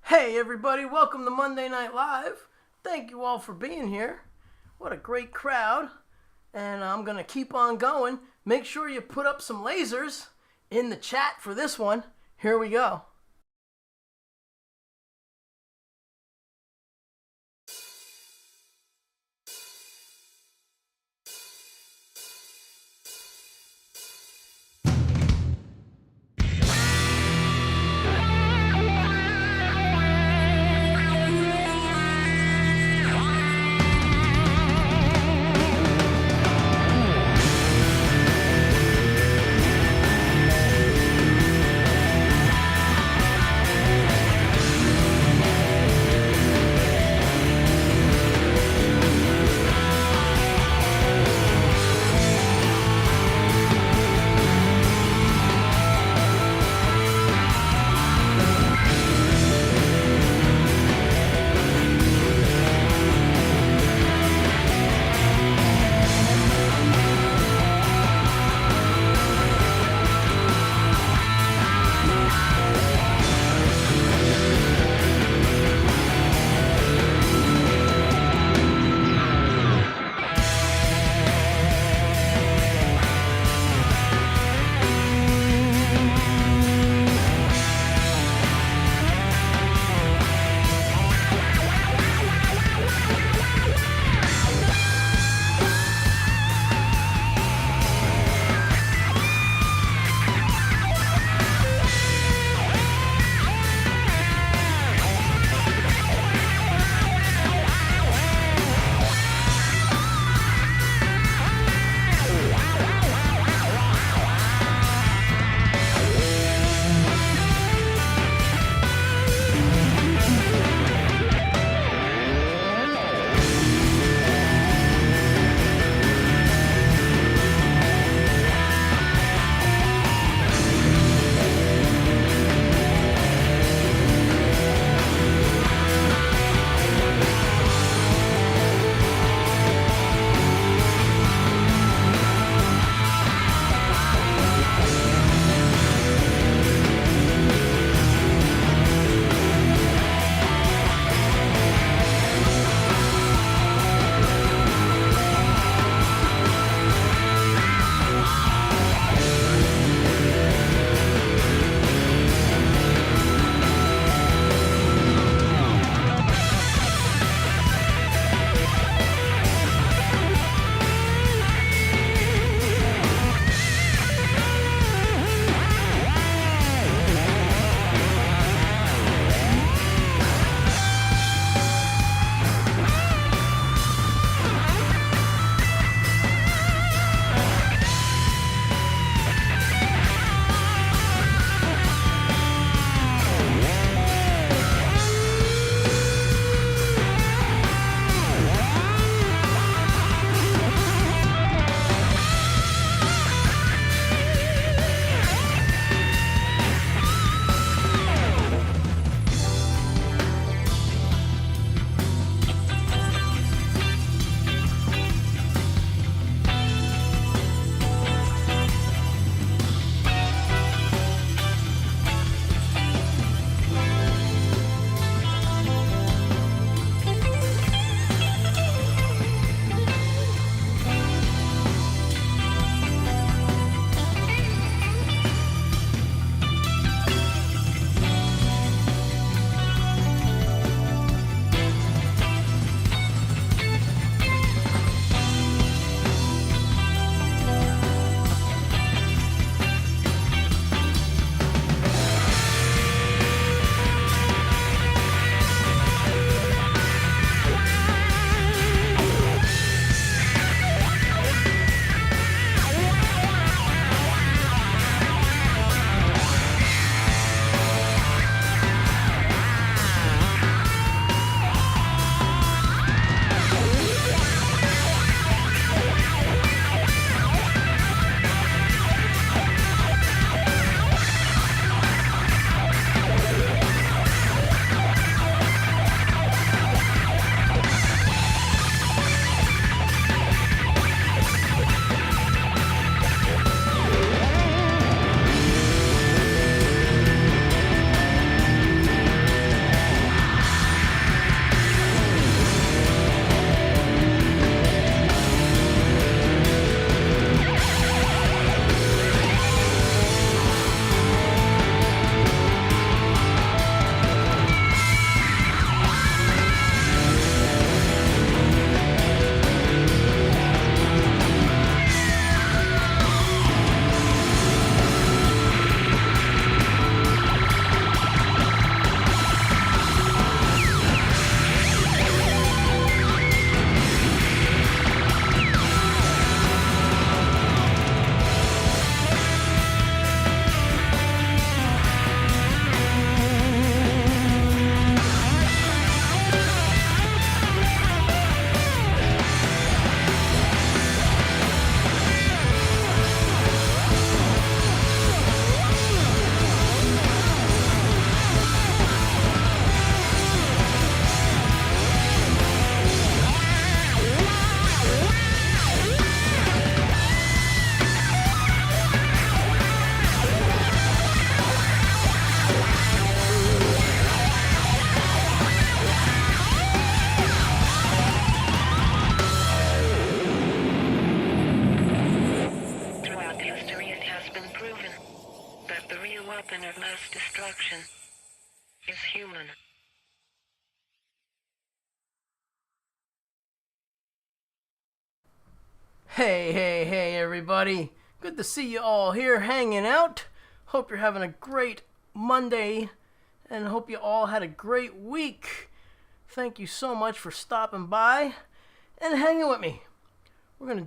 Hey everybody, welcome to Monday Night Live. Thank you all for being here. What a great crowd. And I'm going to keep on going. Make sure you put up some lasers in the chat for this one. Here we go. mass destruction is human. Hey, everybody. Good to see you all here hanging out. Hope you're having a great Monday and hope you all had a great week. Thank you so much for stopping by and hanging with me. We're gonna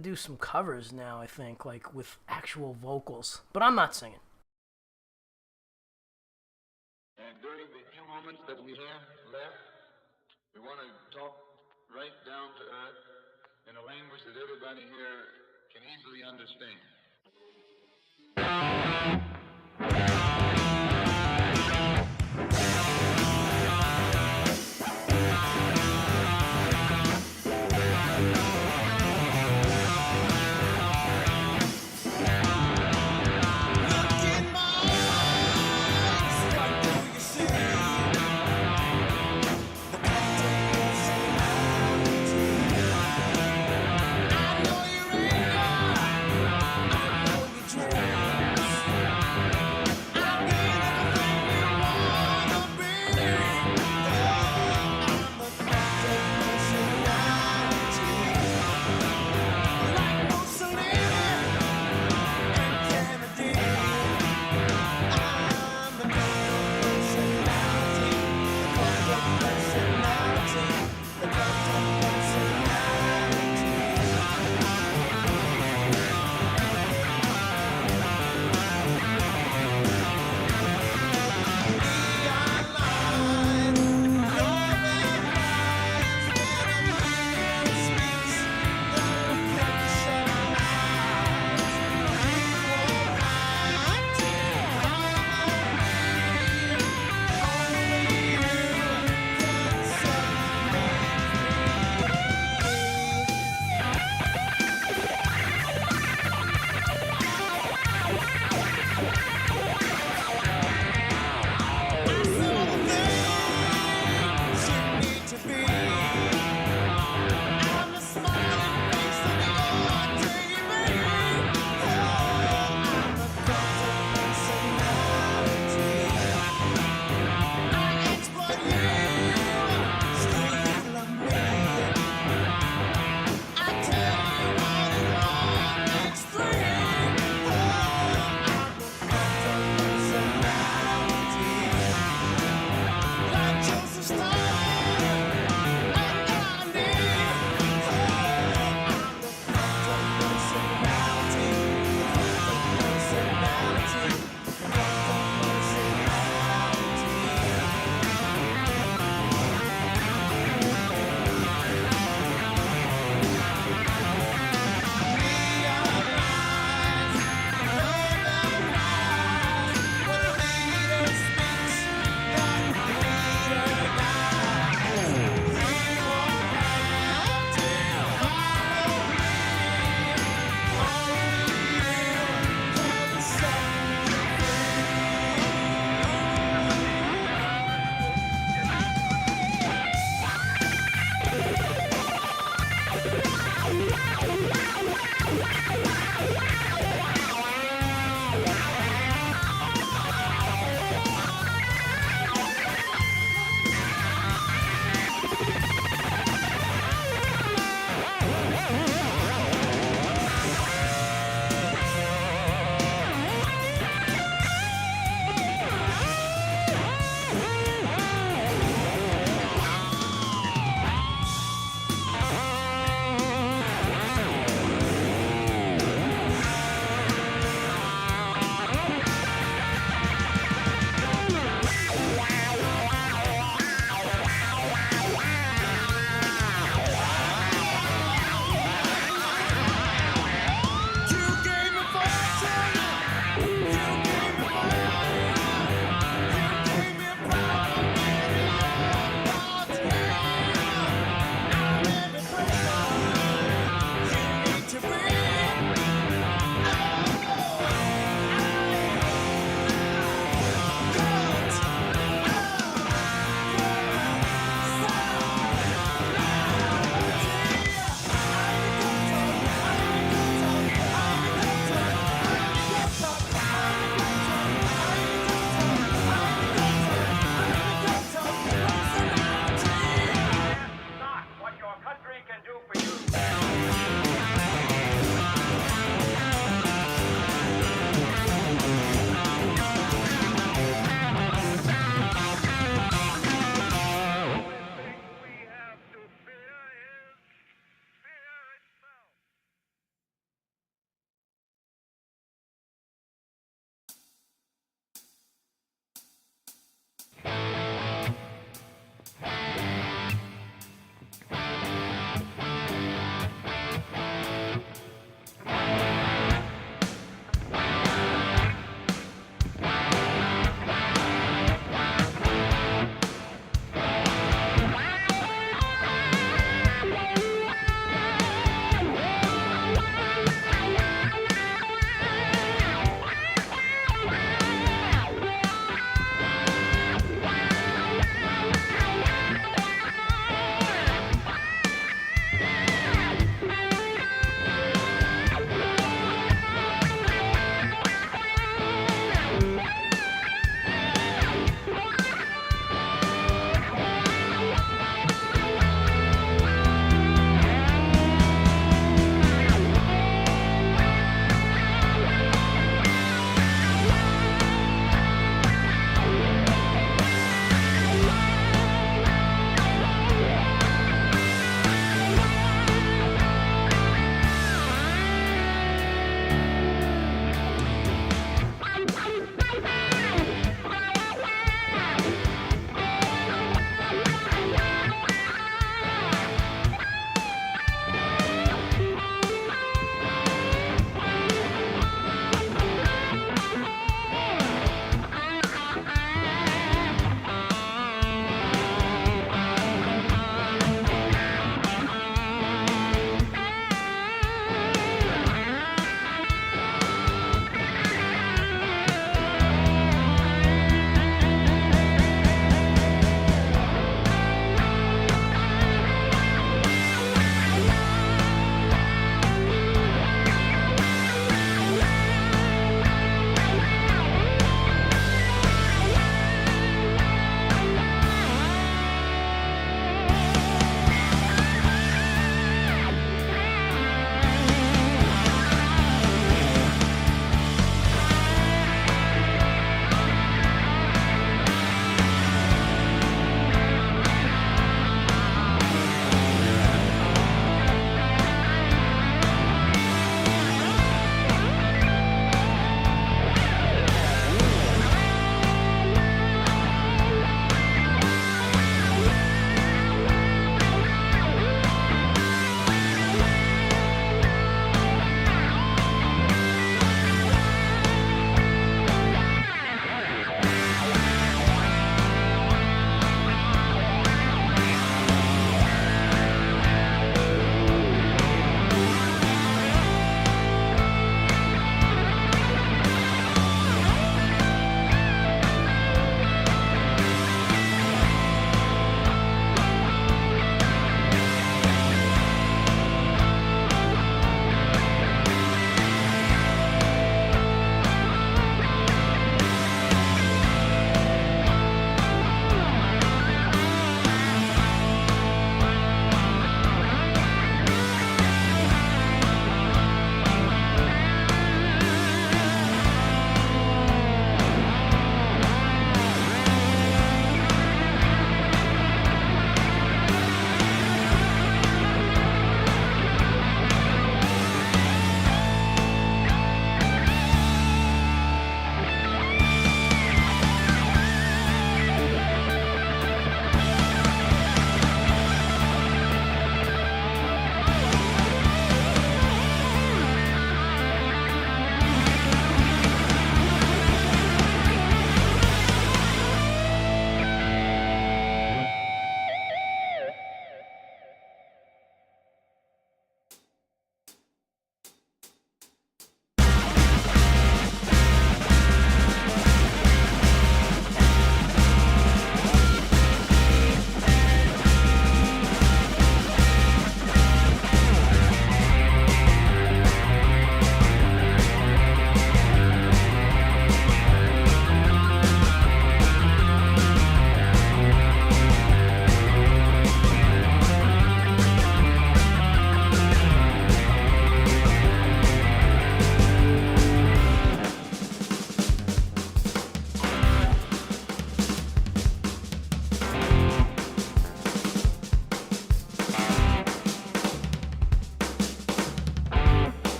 do some covers now, I think, like with actual vocals, but I'm not singing. And during the few moments that we have left, we want to talk right down to earth in a language that everybody here can easily understand.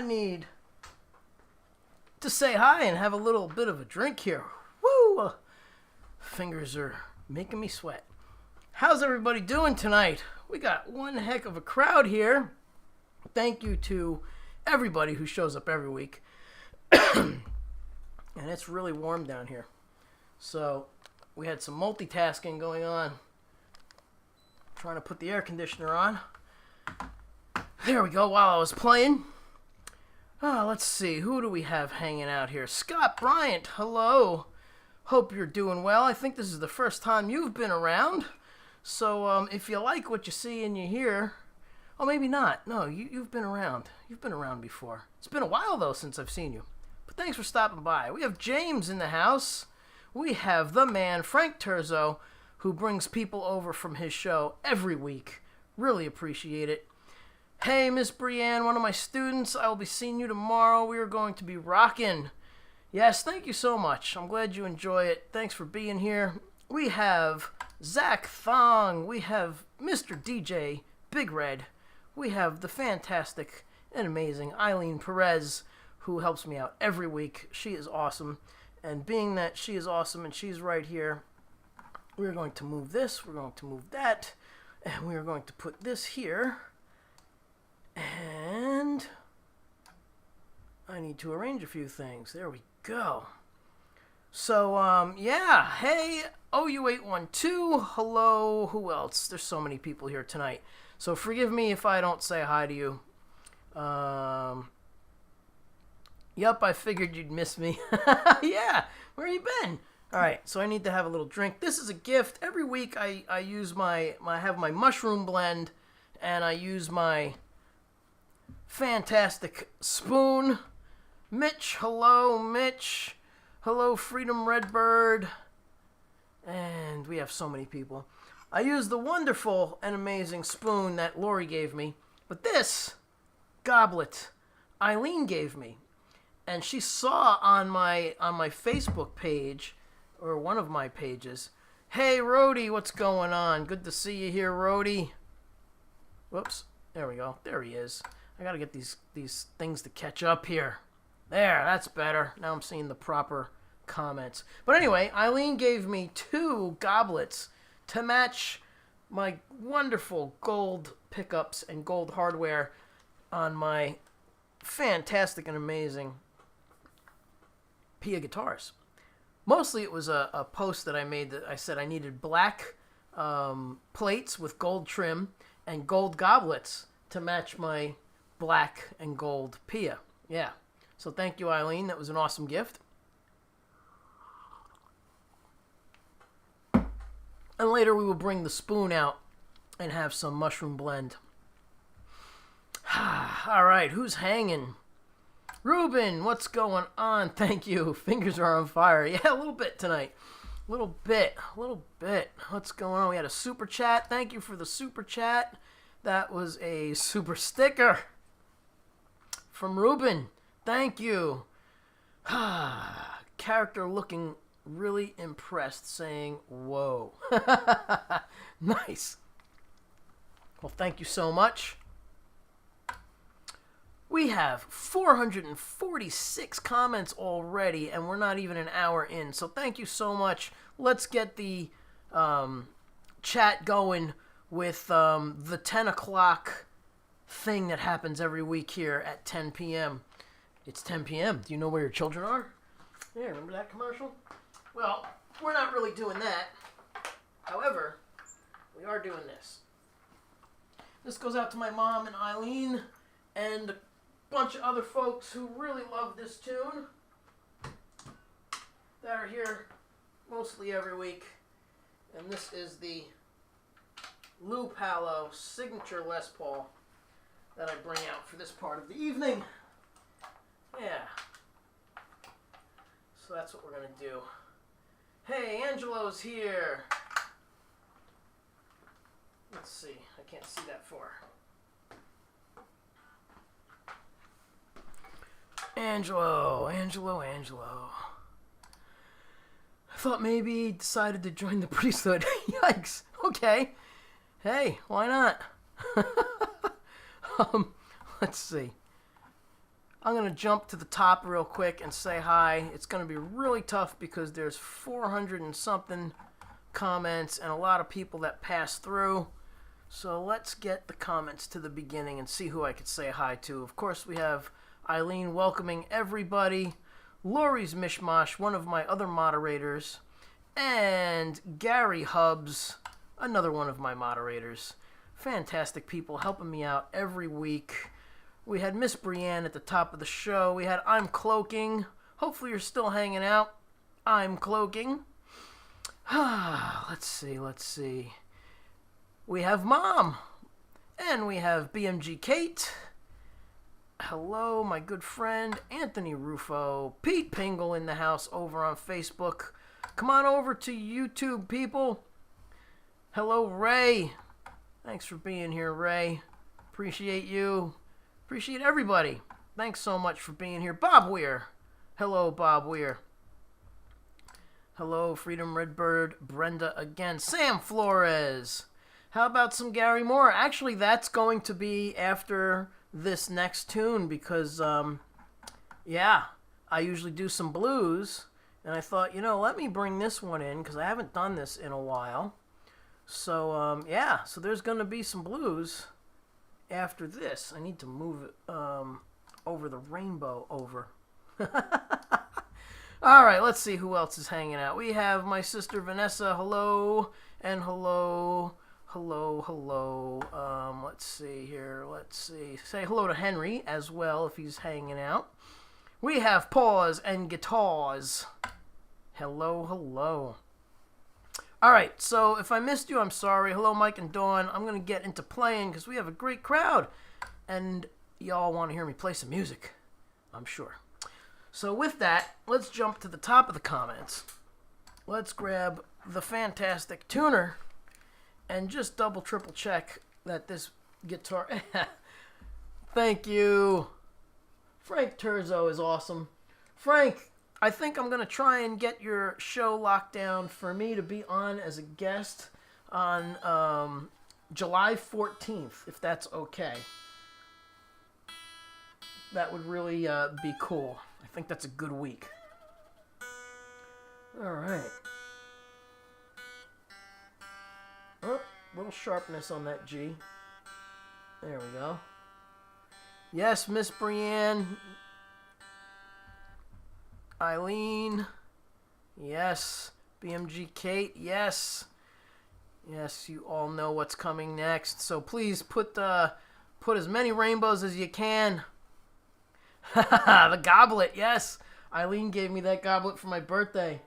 I need to say hi and have a little bit of a drink here. Woo! Fingers are making me sweat. How's everybody doing tonight? We got one heck of a crowd here. Thank you to everybody who shows up every week. And it's really warm down here. So we had some multitasking going on. Trying to put the air conditioner on. There we go while I was playing. Let's see. Who do we have hanging out here? Scott Bryant. Hello. Hope you're doing well. I think this is the first time you've been around. So if you like what you see and you hear... Oh, maybe not. No, you've been around. You've been around before. It's been a while, though, since I've seen you. But thanks for stopping by. We have James in the house. We have the man, Frank Terzo, who brings people over from his show every week. Really appreciate it. Hey, Miss Brienne, one of my students. I will be seeing you tomorrow. We are going to be rocking. Yes, thank you so much. I'm glad you enjoy it. Thanks for being here. We have Zach Thong. We have Mr. DJ Big Red. We have the fantastic and amazing Eileen Perez, who helps me out every week. She is awesome. And being that she is awesome and she's right here, we're going to move this, we're going to move that, and we are going to put this here. And I need to arrange a few things. There we go. So, yeah. Hey, OU812. Hello. Who else? There's so many people here tonight. So forgive me if I don't say hi to you. Yep, I figured you'd miss me. Yeah, where you been? All right, so I need to have a little drink. This is a gift. Every week I use I have my mushroom blend, and I use my fantastic spoon. Mitch, hello, Mitch. Hello, Freedom Redbird. And we have so many people. I use the wonderful and amazing spoon that Lori gave me. But this goblet Eileen gave me. And she saw on my Facebook page, or one of my pages, hey, Rhodey, what's going on? Good to see you here, Rhodey. Whoops. There we go. There he is. I got to get these things to catch up here. There, that's better. Now I'm seeing the proper comments. But anyway, Eileen gave me 2 goblets to match my wonderful gold pickups and gold hardware on my fantastic and amazing Pia guitars. Mostly it was a post that I made that I said I needed black plates with gold trim and gold goblets to match my black and gold Pia. Yeah. So thank you, Eileen. That was an awesome gift. And later we will bring the spoon out and have some mushroom blend. All right, who's hanging? Ruben, what's going on? Thank you. Fingers are on fire. Yeah, a little bit tonight. A little bit. What's going on? We had a super chat. Thank you for the super chat. That was a super sticker from Ruben. Thank you. Character looking really impressed, saying, whoa. Nice. Well, thank you so much. We have 446 comments already, and we're not even an hour in. So thank you so much. Let's get the chat going with the 10 o'clock thing that happens every week here at 10 p.m. It's 10 p.m. Do you know where your children are? Yeah, remember that commercial? Well, we're not really doing that. However, we are doing this. This goes out to my mom and Eileen and a bunch of other folks who really love this tune that are here mostly every week. And this is the Lou Palo signature Les Paul that I bring out for this part of the evening. Yeah. So that's what we're going to do. Hey, Angelo's here. Let's see. I can't see that far. Angelo. I thought maybe he decided to join the priesthood. Yikes. Okay. Hey, why not? Let's see. I'm going to jump to the top real quick and say hi. It's going to be really tough because there's 400 and something comments and a lot of people that pass through. So let's get the comments to the beginning and see who I could say hi to. Of course, we have Eileen welcoming everybody, Lori's Mishmash, one of my other moderators, and Gary Hubbs, another one of my moderators. Fantastic people helping me out every week. We had Miss Brienne at the top of the show. We had I'm Hopefully you're still hanging out. I'm Cloaking. Let's see. We have Mom. And we have BMG Kate. Hello, my good friend Anthony Rufo. Pete Pingle in the house over on Facebook. Come on over to YouTube, people. Hello, Ray. Thanks for being here, Ray. Appreciate you. Appreciate everybody. Thanks so much for being here. Bob Weir. Hello, Bob Weir. Hello, Freedom Redbird. Brenda again. Sam Flores. How about some Gary Moore? Actually, that's going to be after this next tune because, yeah, I usually do some blues. And I thought, let me bring this one in because I haven't done this in a while. So, yeah, so there's going to be some blues after this. I need to move it over the rainbow over. All right, let's see who else is hanging out. We have my sister Vanessa. Hello, and hello. Let's see here. Say hello to Henry as well if he's hanging out. We have Paws and Guitars. Hello. All right, so if I missed you, I'm sorry. Hello, Mike and Dawn. I'm going to get into playing because we have a great crowd. And y'all want to hear me play some music, I'm sure. So with that, let's jump to the top of the comments. Let's grab the fantastic tuner and just double, triple check that this guitar... Thank you. Frank Terzo is awesome. Frank, I think I'm going to try and get your show locked down for me to be on as a guest on July 14th, if that's okay. That would really be cool. I think that's a good week. All right. Oh, little sharpness on that G. There we go. Yes, Miss Brienne. Eileen. Yes. BMG Kate. Yes. Yes, you all know what's coming next. So please put as many rainbows as you can. The goblet, yes. Eileen gave me that goblet for my birthday.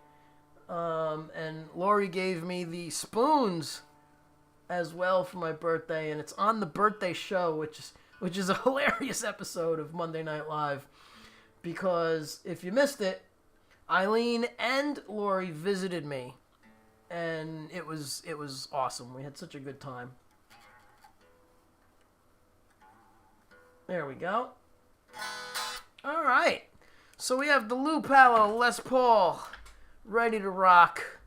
And Lori gave me the spoons as well for my birthday, and it's on the birthday show, which is a hilarious episode of Monday Night Live. Because if you missed it, Eileen and Lori visited me, and it was awesome. We had such a good time. There we go. All right. So we have the Lou Palo Les Paul ready to rock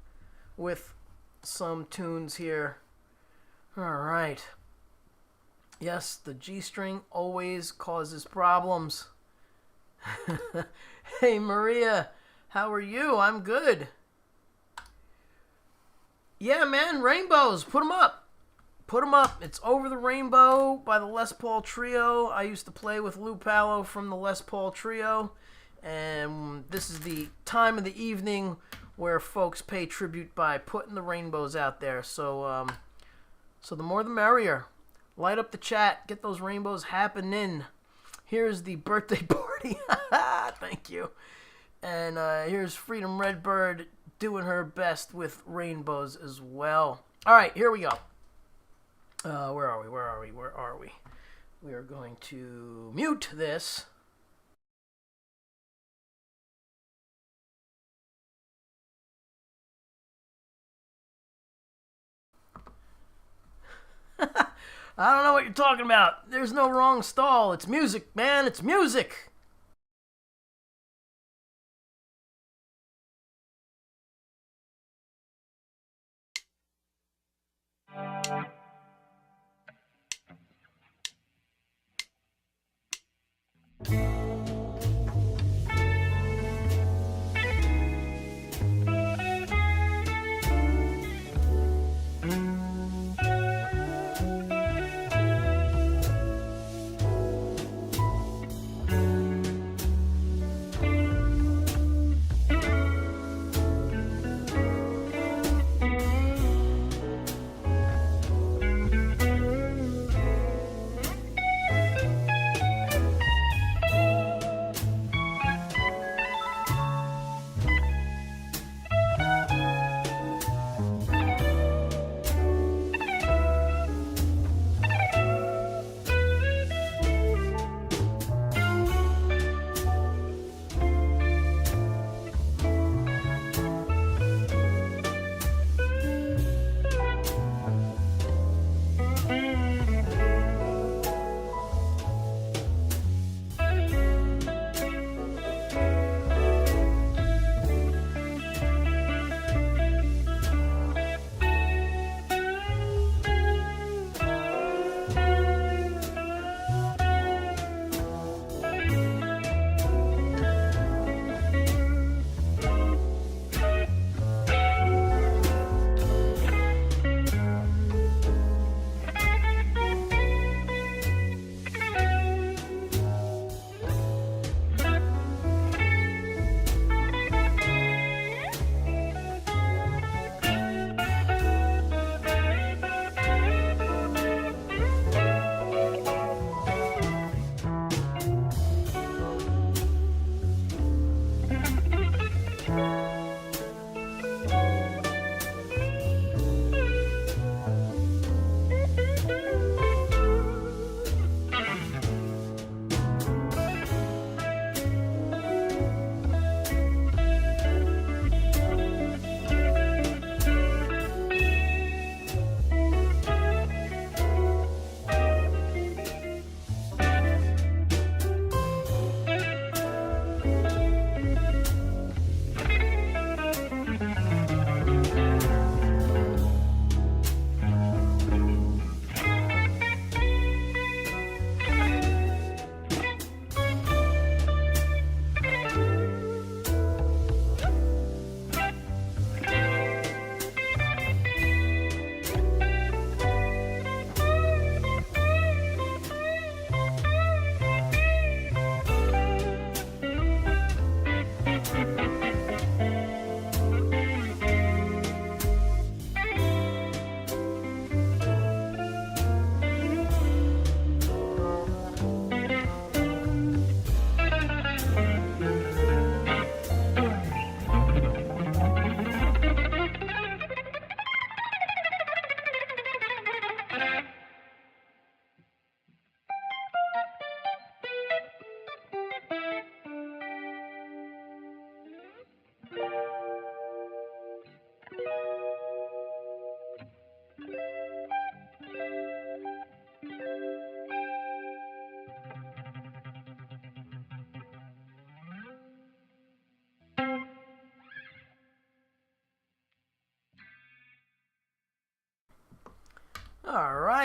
with some tunes here. All right. Yes, the G string always causes problems. Hey, Maria, how are you? I'm good. Yeah, man, rainbows. Put them up. Put them up. It's Over the Rainbow by the Les Paul Trio. I used to play with Lou Palo from the Les Paul Trio. And this is the time of the evening where folks pay tribute by putting the rainbows out there. So the more the merrier. Light up the chat. Get those rainbows happening. Here's the birthday party. Thank you. And here's Freedom Redbird doing her best with rainbows as well. All right, here we go. Where are we? We are going to mute this. I don't know what you're talking about. There's no wrong stall. It's music, man. It's music.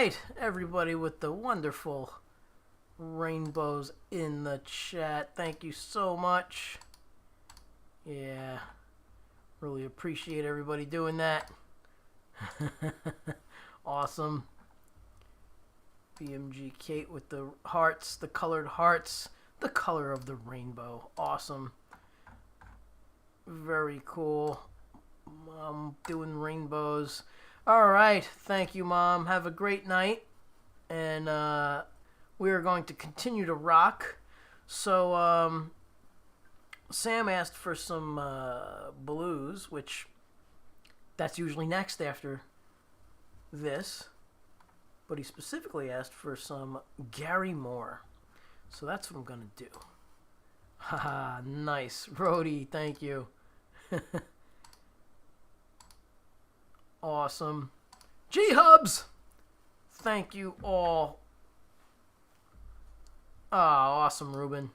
right, everybody with the wonderful rainbows in the chat. Thank you so much. Yeah, really appreciate everybody doing that. Awesome. BMG Kate with the hearts, the colored hearts, the color of the rainbow. Awesome. Very cool. Mom doing rainbows. All right. Thank you, Mom. Have a great night. And we are going to continue to rock. So Sam asked for some blues, which that's usually next after this. But he specifically asked for some Gary Moore. So that's what I'm going to do. Haha, nice. Rhodey, thank you. Awesome. G-Hubs! Thank you all. Ah, awesome, Ruben.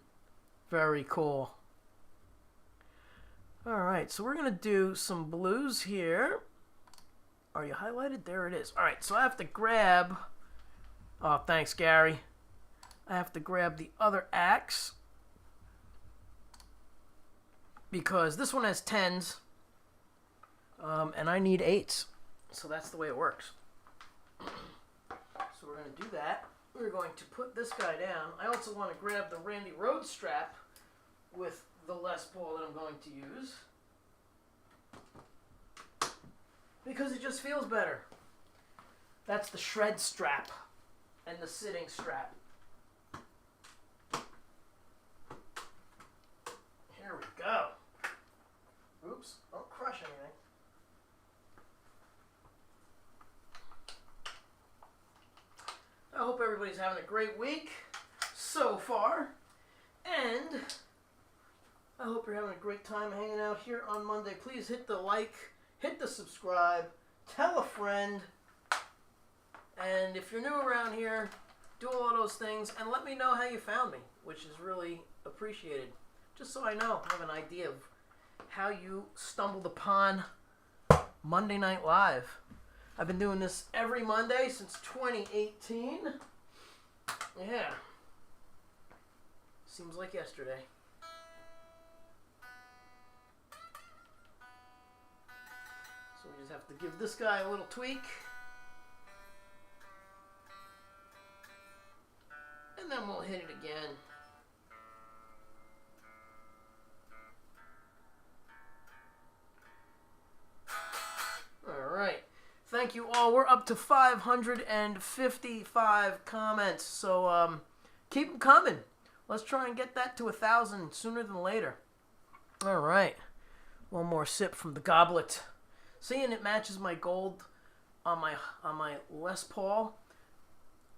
Very cool. Alright, so we're going to do some blues here. Are you highlighted? There it is. Alright, so I have to grab... Oh, thanks, Gary. I have to grab the other axe. Because this one has 10s. And I need 8s. So that's the way it works. So we're going to do that. We're going to put this guy down. I also want to grab the Randy Rhoads strap with the Les Paul that I'm going to use. Because it just feels better. That's the shred strap and the sitting strap. Here we go. Oops, don't crush anything. I hope everybody's having a great week so far. And I hope you're having a great time hanging out here on Monday. Please hit the like, hit the subscribe, tell a friend. And if you're new around here, do all of those things and let me know how you found me, which is really appreciated. Just so I know, I have an idea of how you stumbled upon Monday Night Live. I've been doing this every Monday since 2018. Yeah. Seems like yesterday. So we just have to give this guy a little tweak. And then we'll hit it again. Alright. Thank you all. We're up to 555 comments. So keep them coming. Let's try and get that to 1,000 sooner than later. Alright. One more sip from the goblet. See, and it matches my gold on my Les Paul.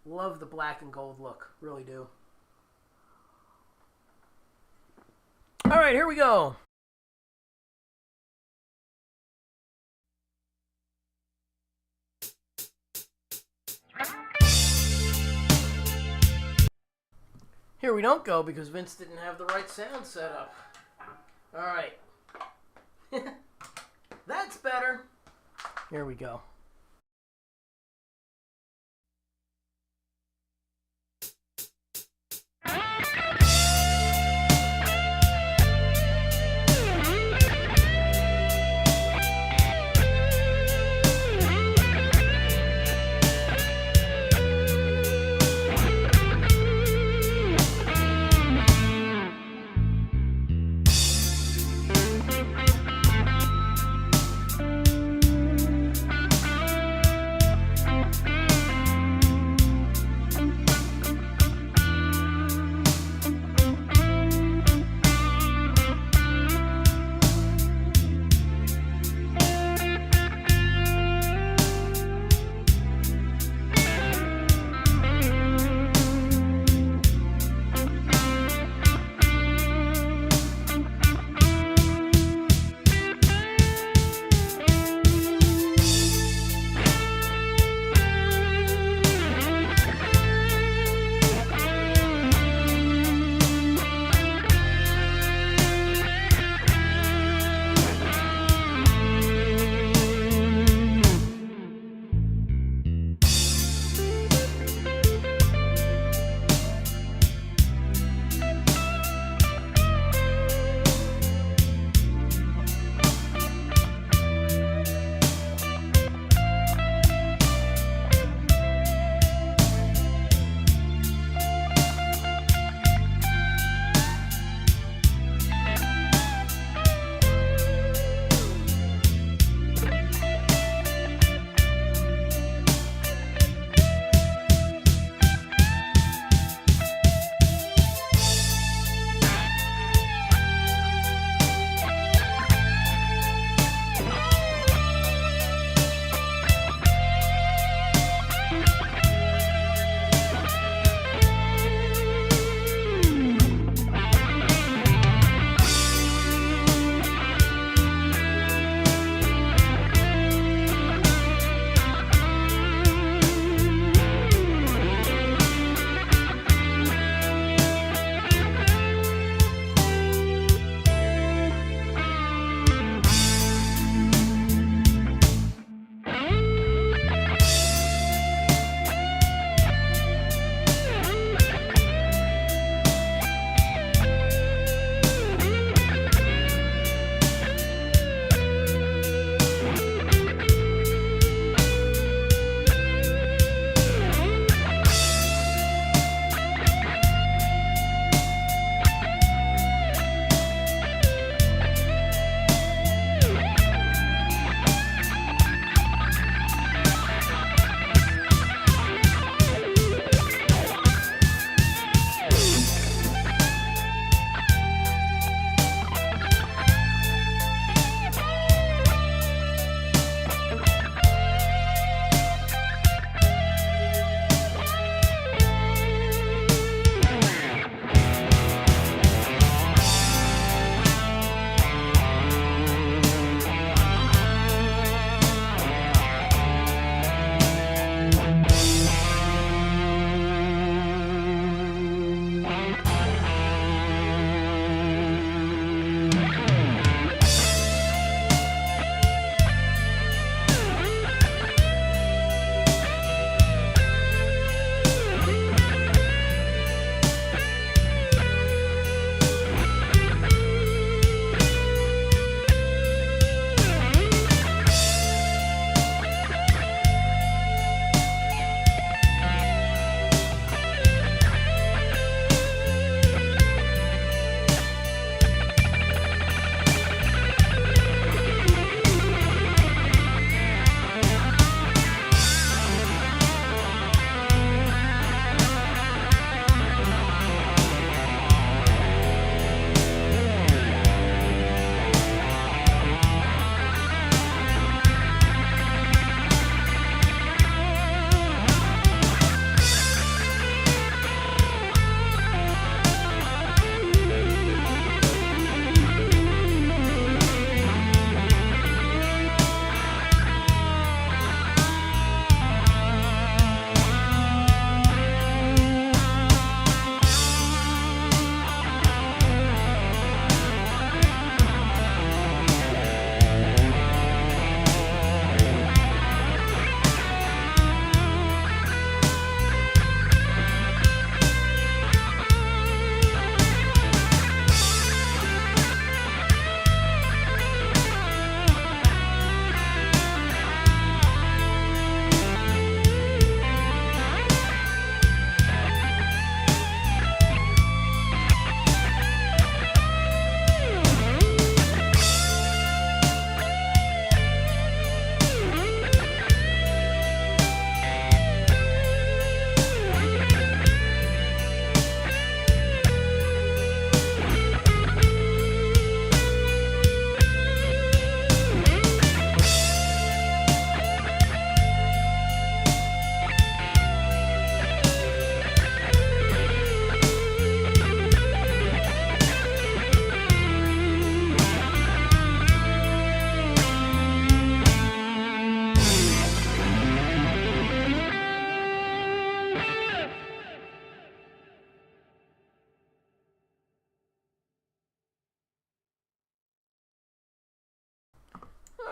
Love the black and gold look. Really do. Alright, here we go. Here we don't go because Vince didn't have the right sound set up. Alright. That's better. Here we go.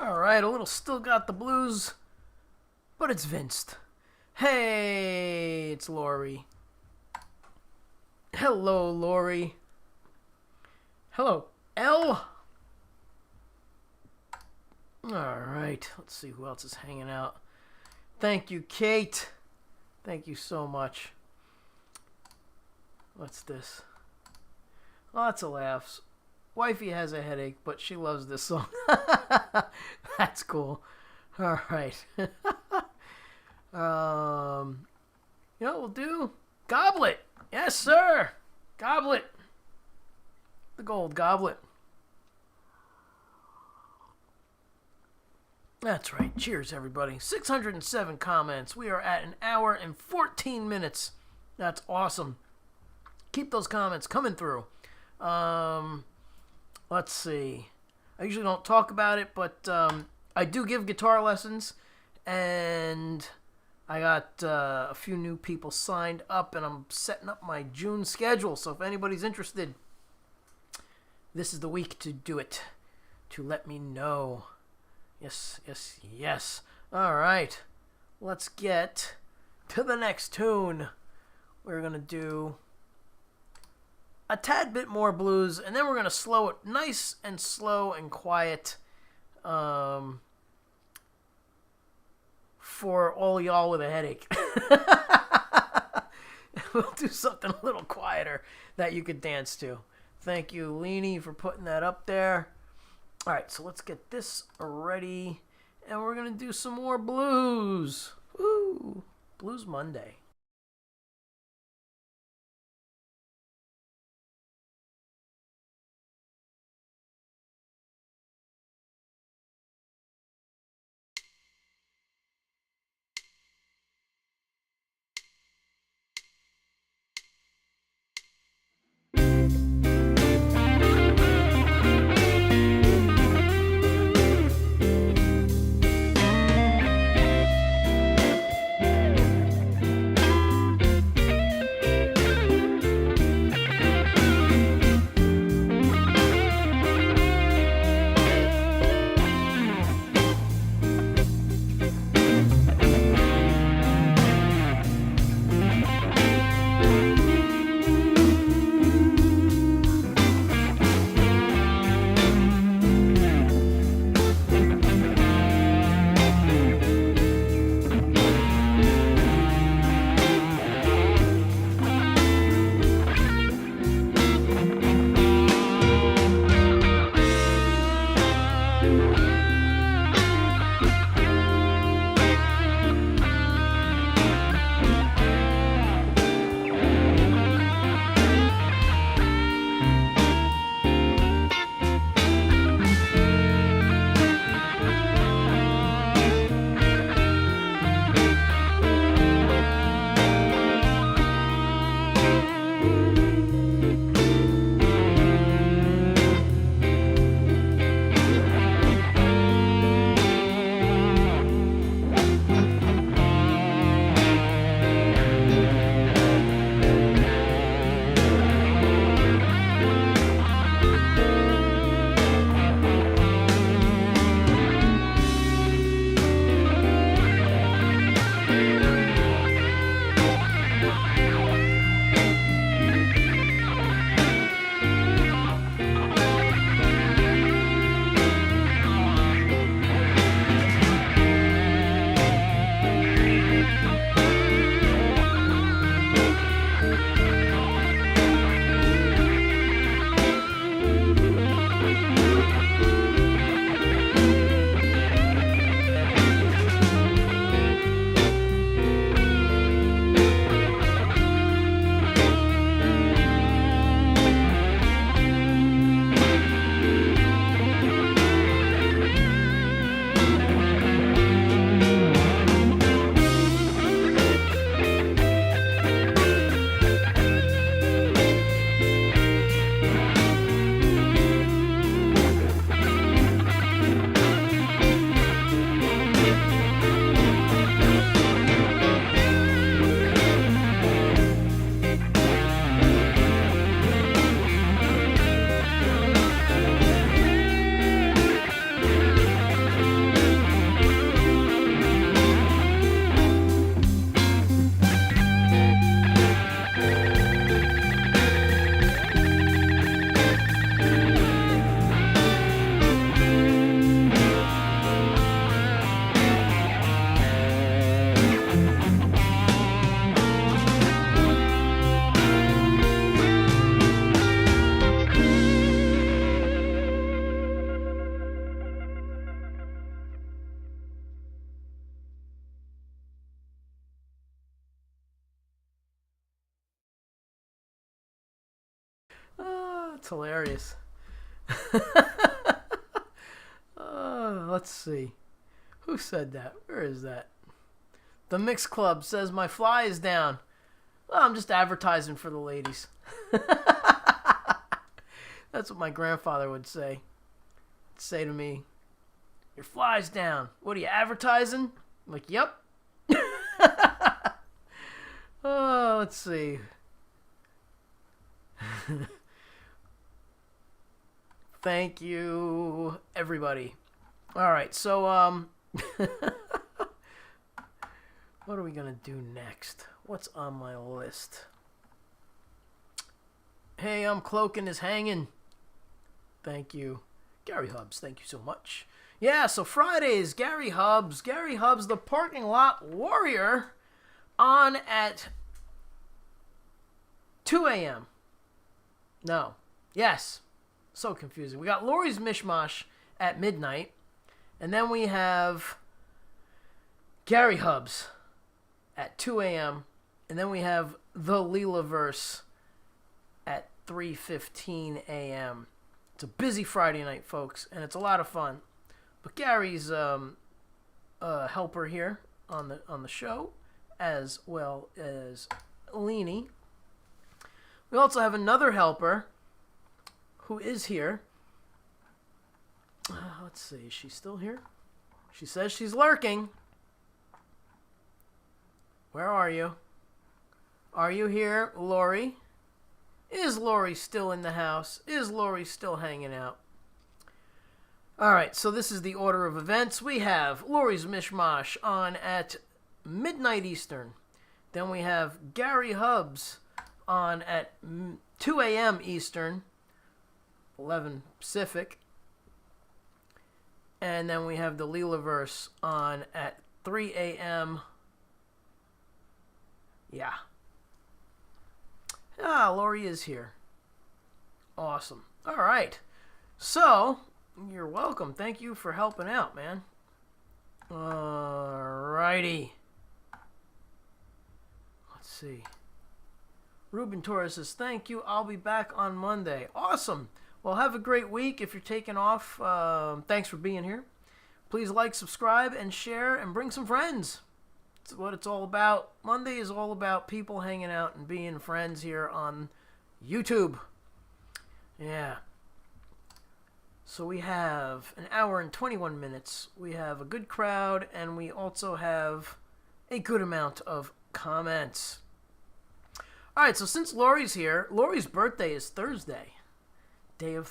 All right, a little Still Got the Blues, but it's Vinced. Hey, it's Lori. Hello, Lori. Hello, Elle. All right, let's see who else is hanging out. Thank you, Kate. Thank you so much. What's this? Lots of laughs. Wifey has a headache, but she loves this song. That's cool. All right. You know what we'll do? Goblet. Yes, sir. Goblet. The gold goblet. That's right. Cheers, everybody. 607 comments. We are at 1 hour and 14 minutes. That's awesome. Keep those comments coming through. Let's see. I usually don't talk about it, but I do give guitar lessons, and I got a few new people signed up, and I'm setting up my June schedule. So if anybody's interested, this is the week to do it, to let me know. Yes, yes, yes. All right. Let's get to the next tune. We're going to do a tad bit more blues, and then we're going to slow it nice and slow and quiet for all y'all with a headache. We'll do something a little quieter that you could dance to. Thank you, Leanie, for putting that up there. All right, so let's get this ready, and we're going to do some more blues. Woo! Blues Monday. That's hilarious. Let's see. Who said that? Where is that? The Mix Club says my fly is down. Well, I'm just advertising for the ladies. That's what my grandfather would say. He'd say to me, your fly's down. What are you, advertising? I'm like, yep. Oh, let's see. Thank you, everybody. All right, so what are we gonna do next? What's on my list? Hey, I'm cloaking is hanging. Thank you, Gary Hubbs. Thank you so much. Yeah, so Fridays, Gary Hubbs, the parking lot warrior, on at 2 a.m. No, yes, so confusing. We got Lori's Mishmash at midnight. And then we have Gary Hubbs at 2 a.m. And then we have the Leelaverse at 3:15 a.m. It's a busy Friday night, folks, and it's a lot of fun. But Gary's a helper here on the show, as well as Leanie. We also have another helper who is here. Let's see, is she still here? She says she's lurking. Where are you? Are you here, Lori? Is Lori still in the house? Is Lori still hanging out? Alright, so this is the order of events. We have Lori's Mishmash on at midnight Eastern. Then we have Gary Hubbs on at 2 a.m. Eastern, 11 Pacific. And then we have the Leelaverse on at 3 a.m. Yeah. Ah, Lori is here. Awesome. All right. So, you're welcome. Thank you for helping out, man. All righty. Let's see. Ruben Torres says, thank you. I'll be back on Monday. Awesome. Well, have a great week. If you're taking off, thanks for being here. Please like, subscribe, and share, and bring some friends. That's what it's all about. Monday is all about people hanging out and being friends here on YouTube. Yeah. So we have an hour and 21 minutes. We have a good crowd, and we also have a good amount of comments. All right, so since Lori's here, Lori's birthday is Thursday. Day of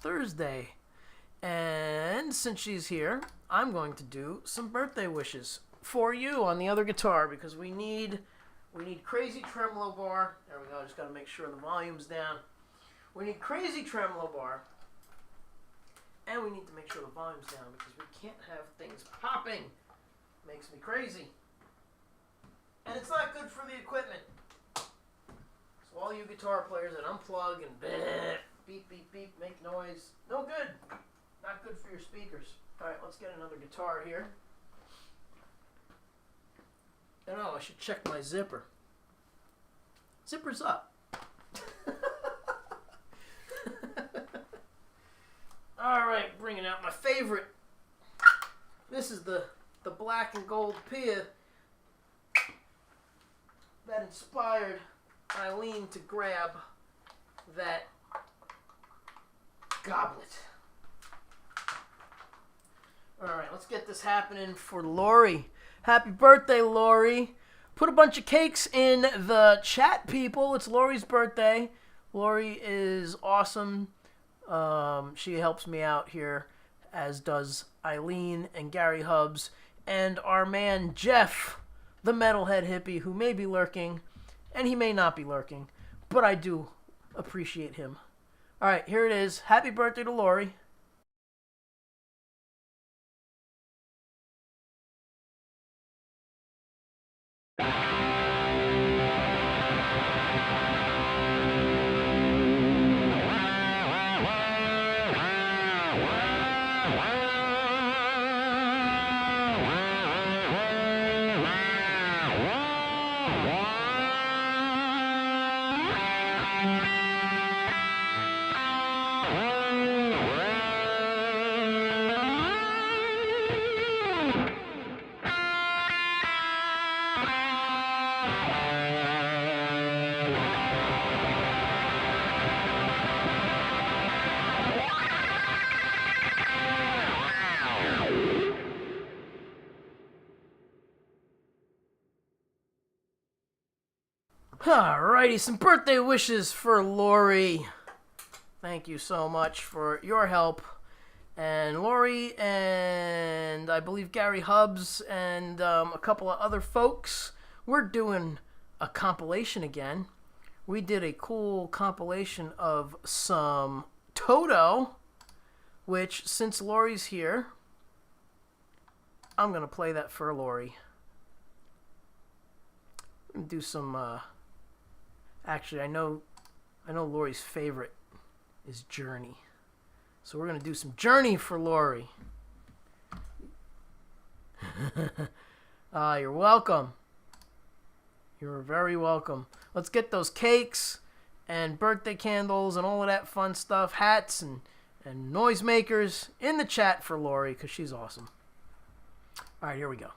Thursday. And since she's here, I'm going to do some birthday wishes for you on the other guitar, because we need crazy tremolo bar. There we go. Just got to make sure the volume's down. We need crazy tremolo bar, and we need to make sure the volume's down, because we can't have things popping. Makes me crazy. And it's not good for the equipment. So all you guitar players that unplug and beep, beep, beep, make noise, no good. Not good for your speakers. All right, let's get another guitar here. And oh, I should check my zipper. Zipper's up. All right, bringing out my favorite. This is the black and gold Pia that inspired Eileen to grab that goblet. All right, let's get this happening for Lori. Happy birthday, Lori. Put a bunch of cakes in the chat, people. It's Lori's birthday. Lori is awesome. She helps me out here, as does Eileen and Gary Hubbs, and our man Jeff, the metalhead hippie, who may be lurking, and he may not be lurking, but I do appreciate him. All right, here it is. Happy birthday to Lori. Alrighty, some birthday wishes for Lori. Thank you so much for your help. And Lori and I believe Gary Hubbs and a couple of other folks, we're doing a compilation again. We did a cool compilation of some Toto, which since Lori's here, I'm going to play that for Lori. I'm going to do some, actually I know Lori's favorite is Journey. So we're going to do some Journey for Lori. You're welcome. You're very welcome. Let's get those cakes and birthday candles and all of that fun stuff, hats and noisemakers in the chat for Lori because she's awesome. All right, here we go.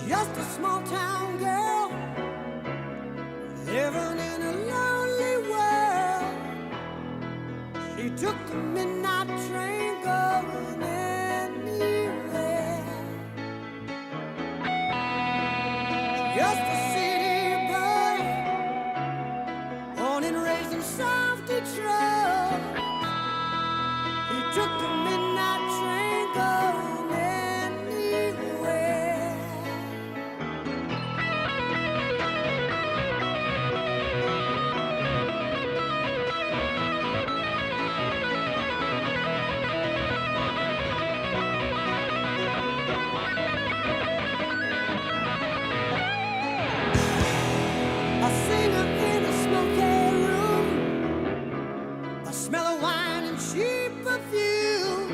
Just a small town girl living in a lonely world. She took the midnight train going anywhere. Just a city boy, born and raised in South Detroit. He took the midnight train going anywhere. A singer in a smoky room, the smell of wine and cheap perfume.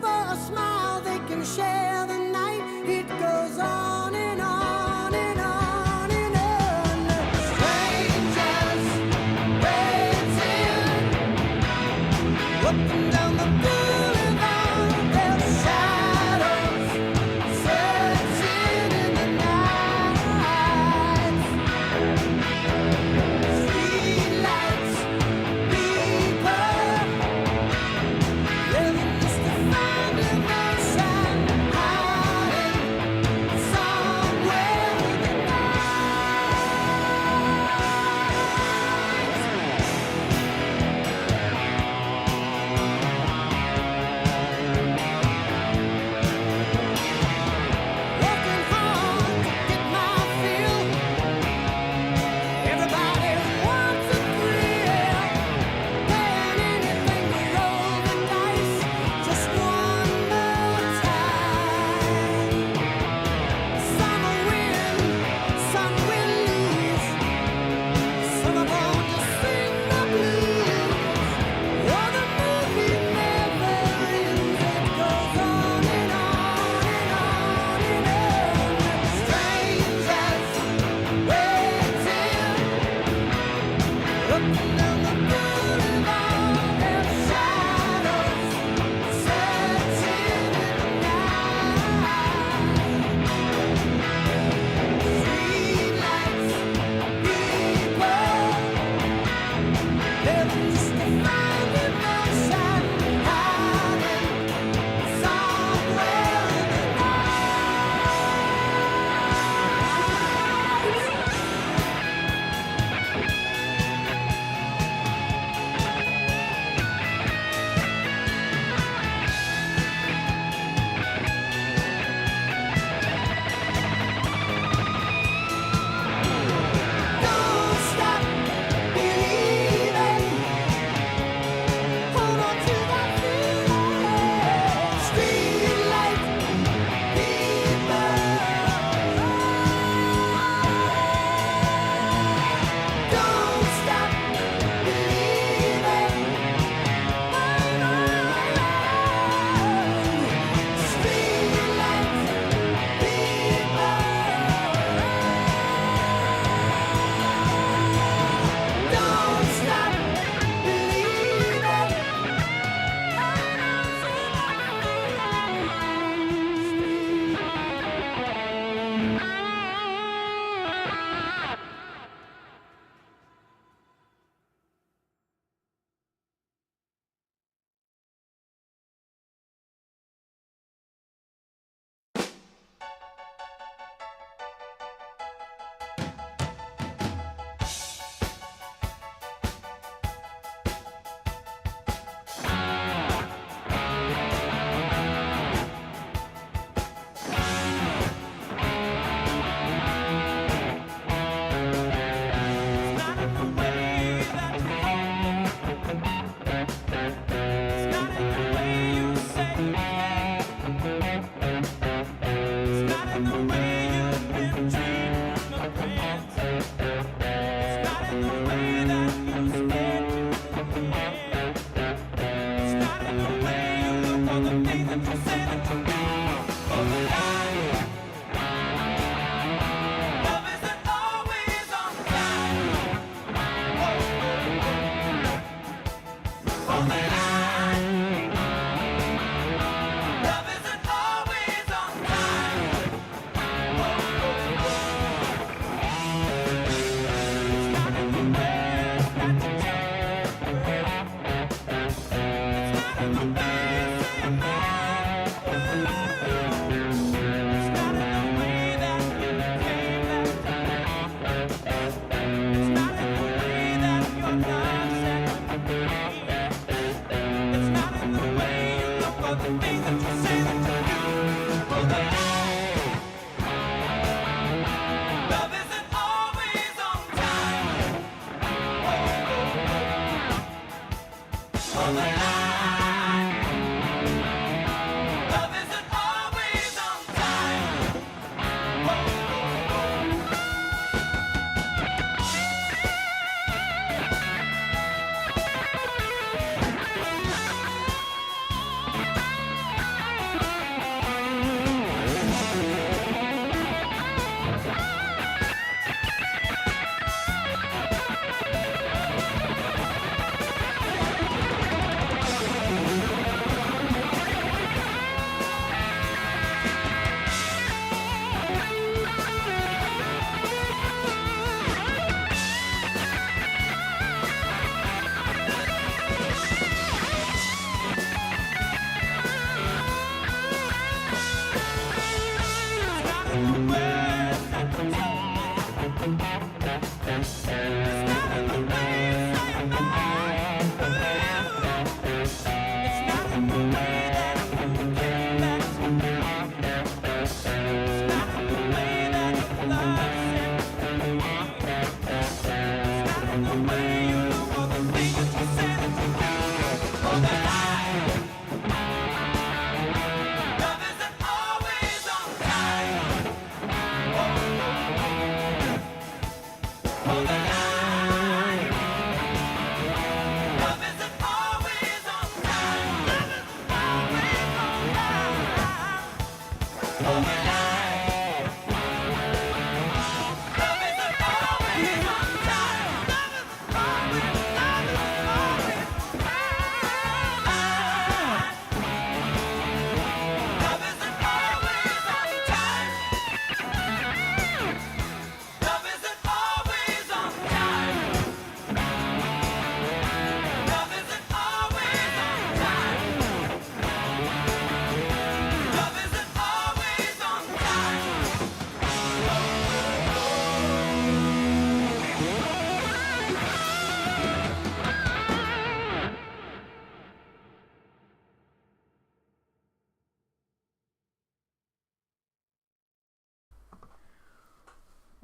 For a smile they can share the night. It goes on and on and on and on. Strangers waiting up and down the boulevard. Their shadows searching in the night. Streetlights, people, living just to find emotion, hiding somewhere in the working hard to get my fill. Everybody wants a thrill, paying anything to roll the dice just one more time. Some will win, some will lose. Some are born to sing the blues. Oh, the movie never ends. It goes on and on and on and on. Strangers waiting up and down the boulevard. Their shadows searching in the night. Streetlights, people, living just to find emotion, hiding somewhere in the night.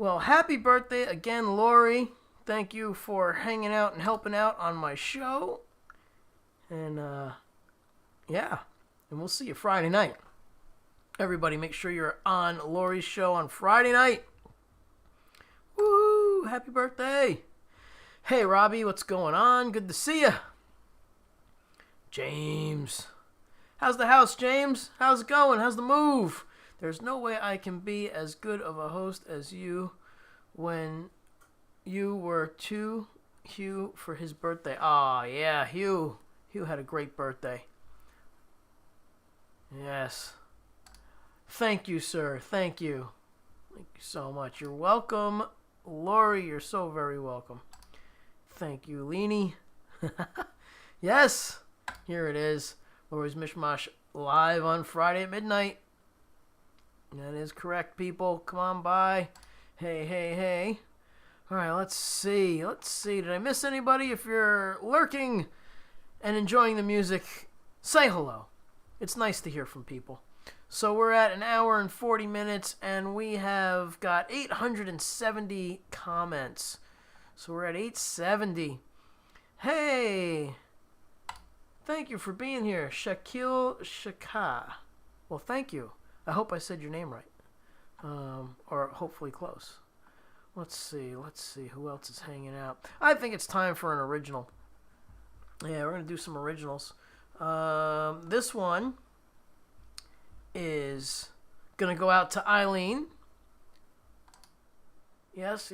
Well, happy birthday again, Lori. Thank you for hanging out and helping out on my show. And, yeah. And we'll see you Friday night. Everybody, make sure you're on Lori's show on Friday night. Woo! Happy birthday. Hey, Robbie, what's going on? Good to see you. James. How's the house, James? How's it going? How's the move? There's no way I can be as good of a host as you when you were to Hugh for his birthday. Aw, yeah, Hugh. Hugh had a great birthday. Yes. Thank you, sir. Thank you. Thank you so much. You're welcome. Lori, you're so very welcome. Thank you, Leanie. Yes. Here it is. Lori's Mishmash live on Friday at midnight. That is correct, people. Come on by. Hey, hey, hey. All right, let's see. Did I miss anybody? If you're lurking and enjoying the music, say hello. It's nice to hear from people. So we're at an hour and 40 minutes, and we have got 870 comments. So we're at 870. Hey. Thank you for being here, Shakil Shaka. Well, thank you. I hope I said your name right. Or hopefully close. Let's see who else is hanging out. I think it's time for an original. Yeah, we're going to do some originals. This one is going to go out to Eileen. Yes.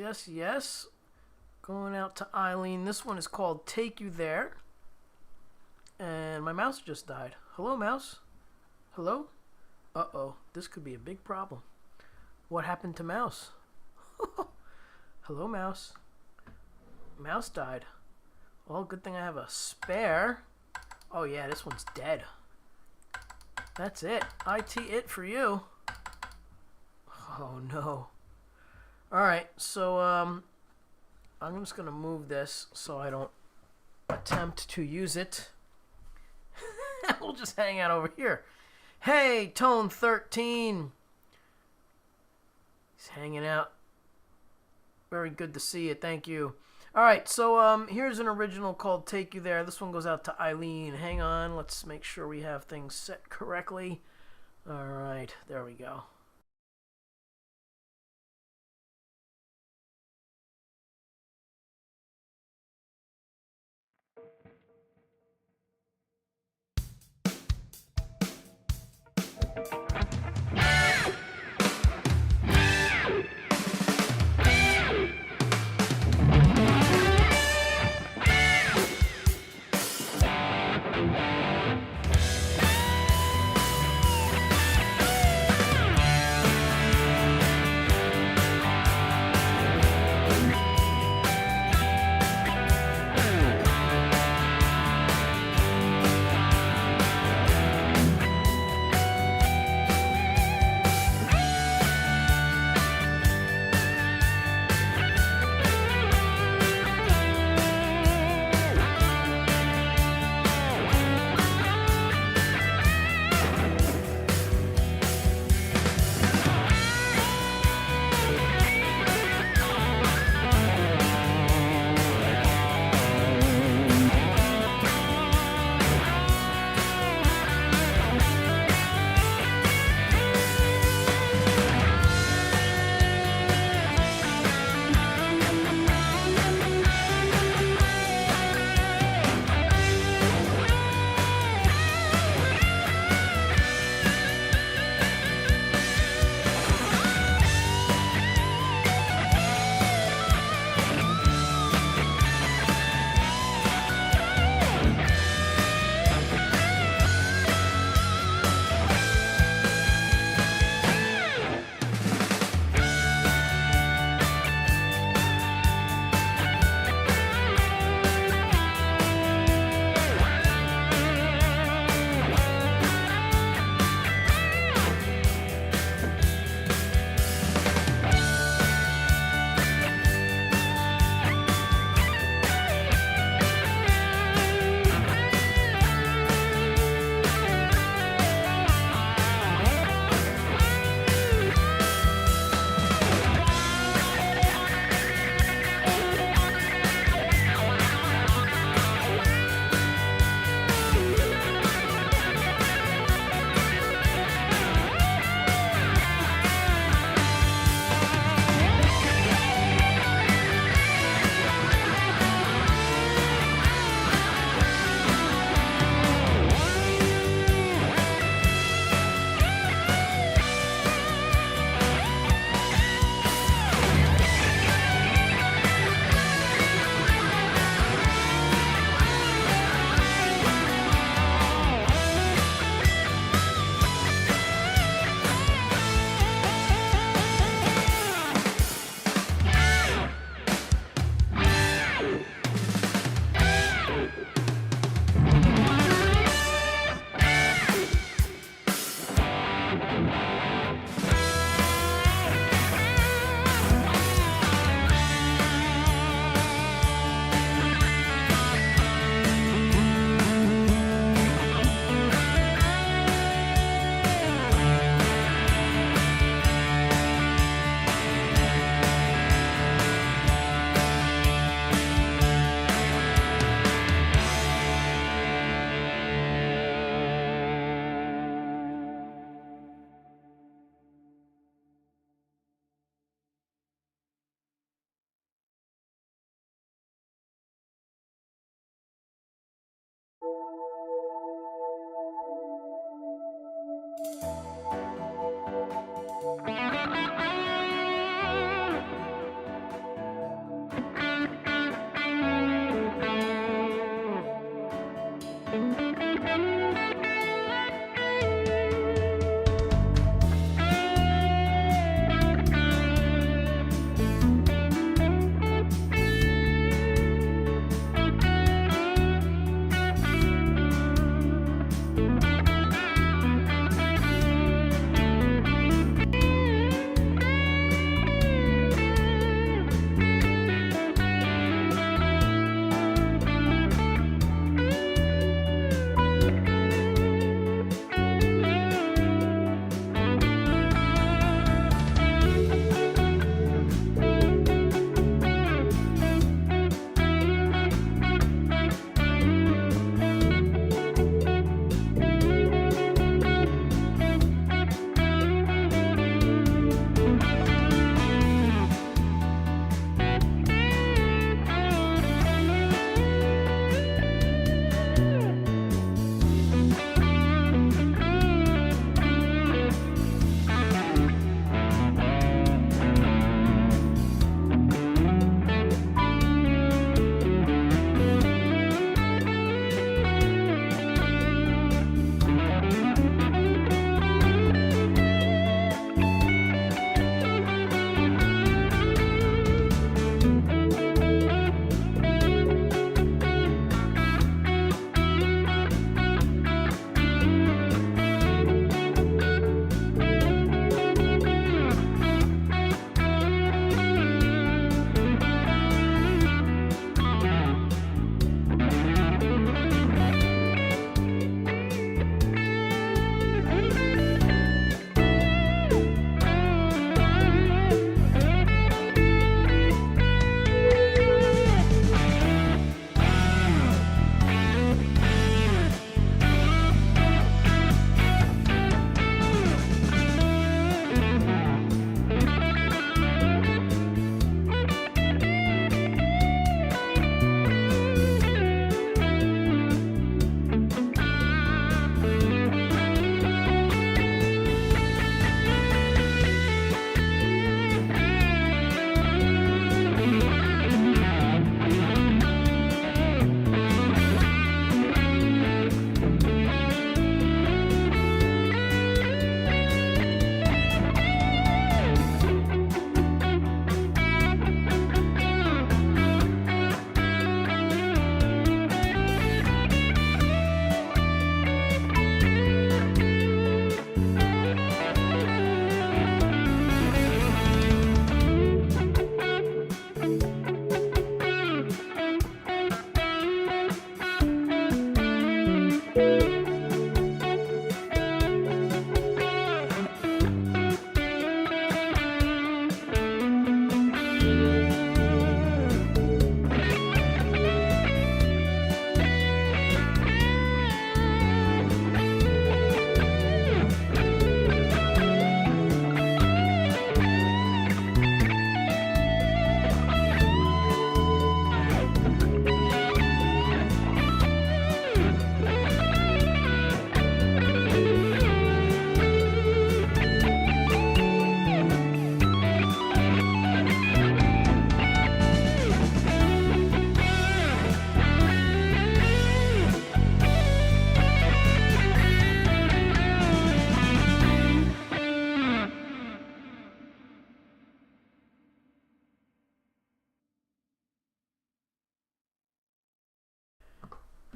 Going out to Eileen. This one is called Take You There. And my mouse just died. Hello, mouse. Hello? Uh-oh, this could be a big problem. What happened to mouse? Hello, mouse. Mouse died. Well, good thing I have a spare. Oh, yeah, this one's dead. That's it. it for you. Oh, no. Alright, so, I'm just going to move this so I don't attempt to use it. We'll just hang out over here. Hey, Tone 13. He's hanging out. Very good to see you. Thank you. All right, so here's an original called Take You There. This one goes out to Eileen. Hang on, let's make sure we have things set correctly. All right, there we go.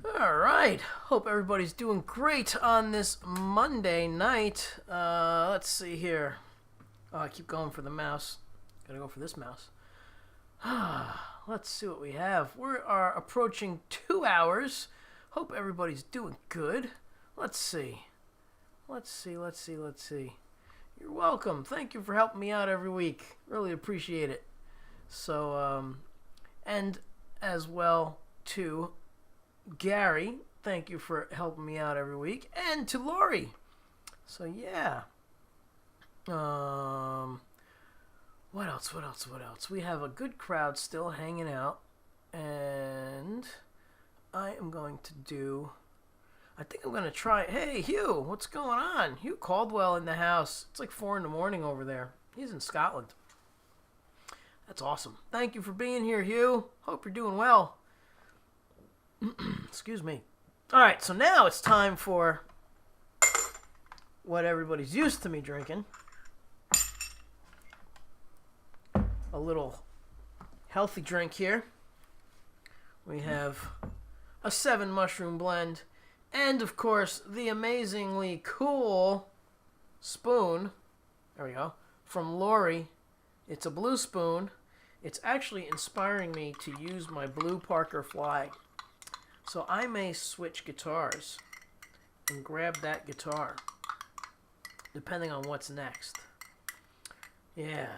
All right. Hope everybody's doing great on this Monday night. Let's see here. Oh, I keep going for the mouse. Gotta go for this mouse. Let's see what we have. We are approaching 2 hours. Hope everybody's doing good. Let's see. Let's see. You're welcome. Thank you for helping me out every week. Really appreciate it. So, and as well to Gary, thank you for helping me out every week, and to Lori. So yeah. What else? We have a good crowd still hanging out, and I am going to do. I think I'm gonna try. Hey, Hugh, what's going on? Hugh Caldwell in the house. It's like 4 a.m. over there. He's in Scotland. That's awesome. Thank you for being here, Hugh. Hope you're doing well. Excuse me. All right, so now it's time for what everybody's used to me drinking. A little healthy drink here. We have a 7 mushroom blend. And, of course, the amazingly cool spoon. There we go. From Lori. It's a blue spoon. It's actually inspiring me to use my blue Parker Fly. So I may switch guitars and grab that guitar, depending on what's next. Yeah.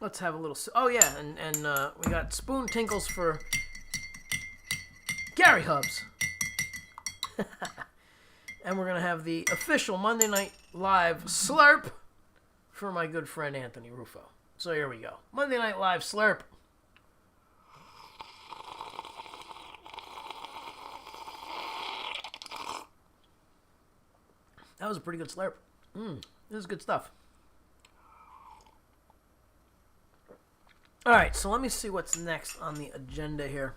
Let's have a little... Oh, yeah, and we got spoon tinkles for Gary Hubs. And we're going to have the official Monday Night Live slurp for my good friend Anthony Rufo. So here we go. Monday Night Live slurp. That was a pretty good slurp. This is good stuff. All right, so let me see what's next on the agenda here.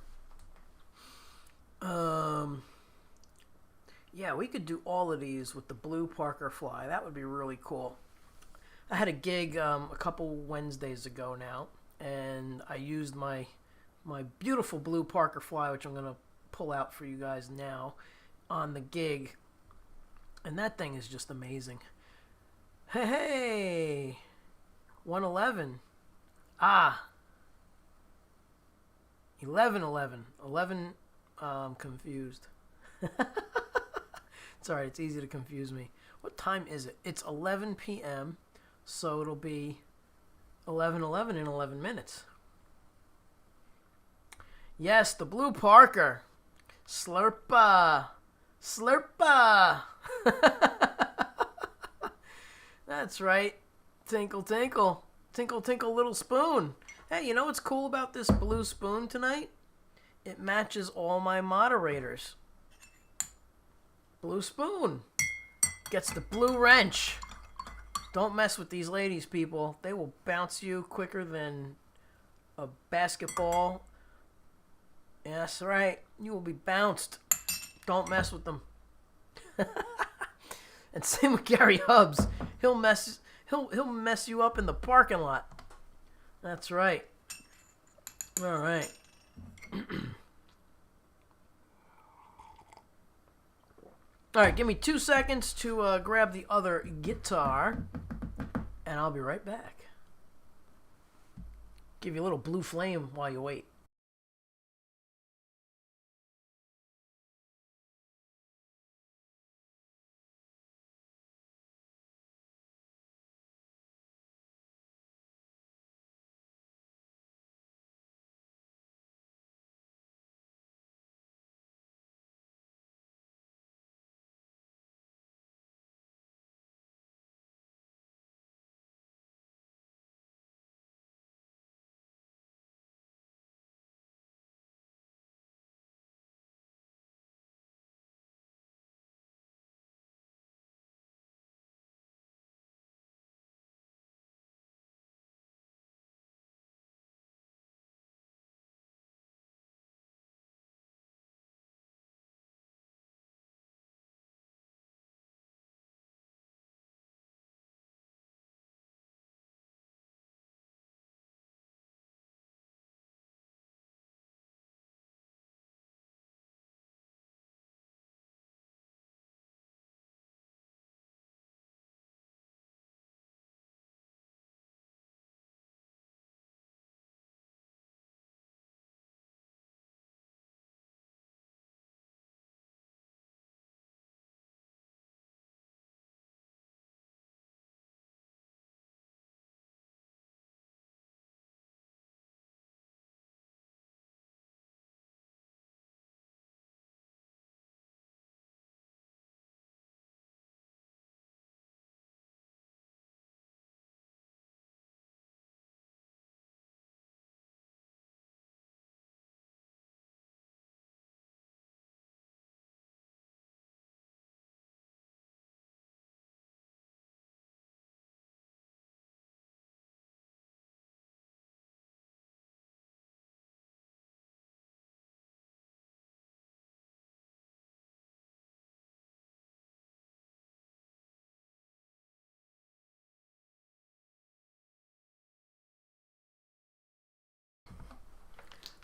Yeah, we could do all of these with the blue Parker Fly. That would be really cool. I had a gig a couple Wednesdays ago now, and I used my beautiful blue Parker Fly, which I'm going to pull out for you guys now, on the gig. And that thing is just amazing. Hey! 111. 11:11. 11, confused. It's alright, it's easy to confuse me. What time is it? It's 11 p.m., so it'll be 11:11 in 11 minutes. Yes, the blue Parker. Slurpa. Slurpa. That's right. Tinkle, tinkle. Tinkle, tinkle, little spoon. Hey, you know what's cool about this blue spoon tonight? It matches all my moderators. Blue spoon. Gets the blue wrench. Don't mess with these ladies, people. They will bounce you quicker than a basketball. Yeah, that's right. You will be bounced. Don't mess with them. And same with Gary Hubs. He'll mess you up in the parking lot. That's right. All right. All right, give me 2 seconds to grab the other guitar, and I'll be right back. Give you a little blue flame while you wait.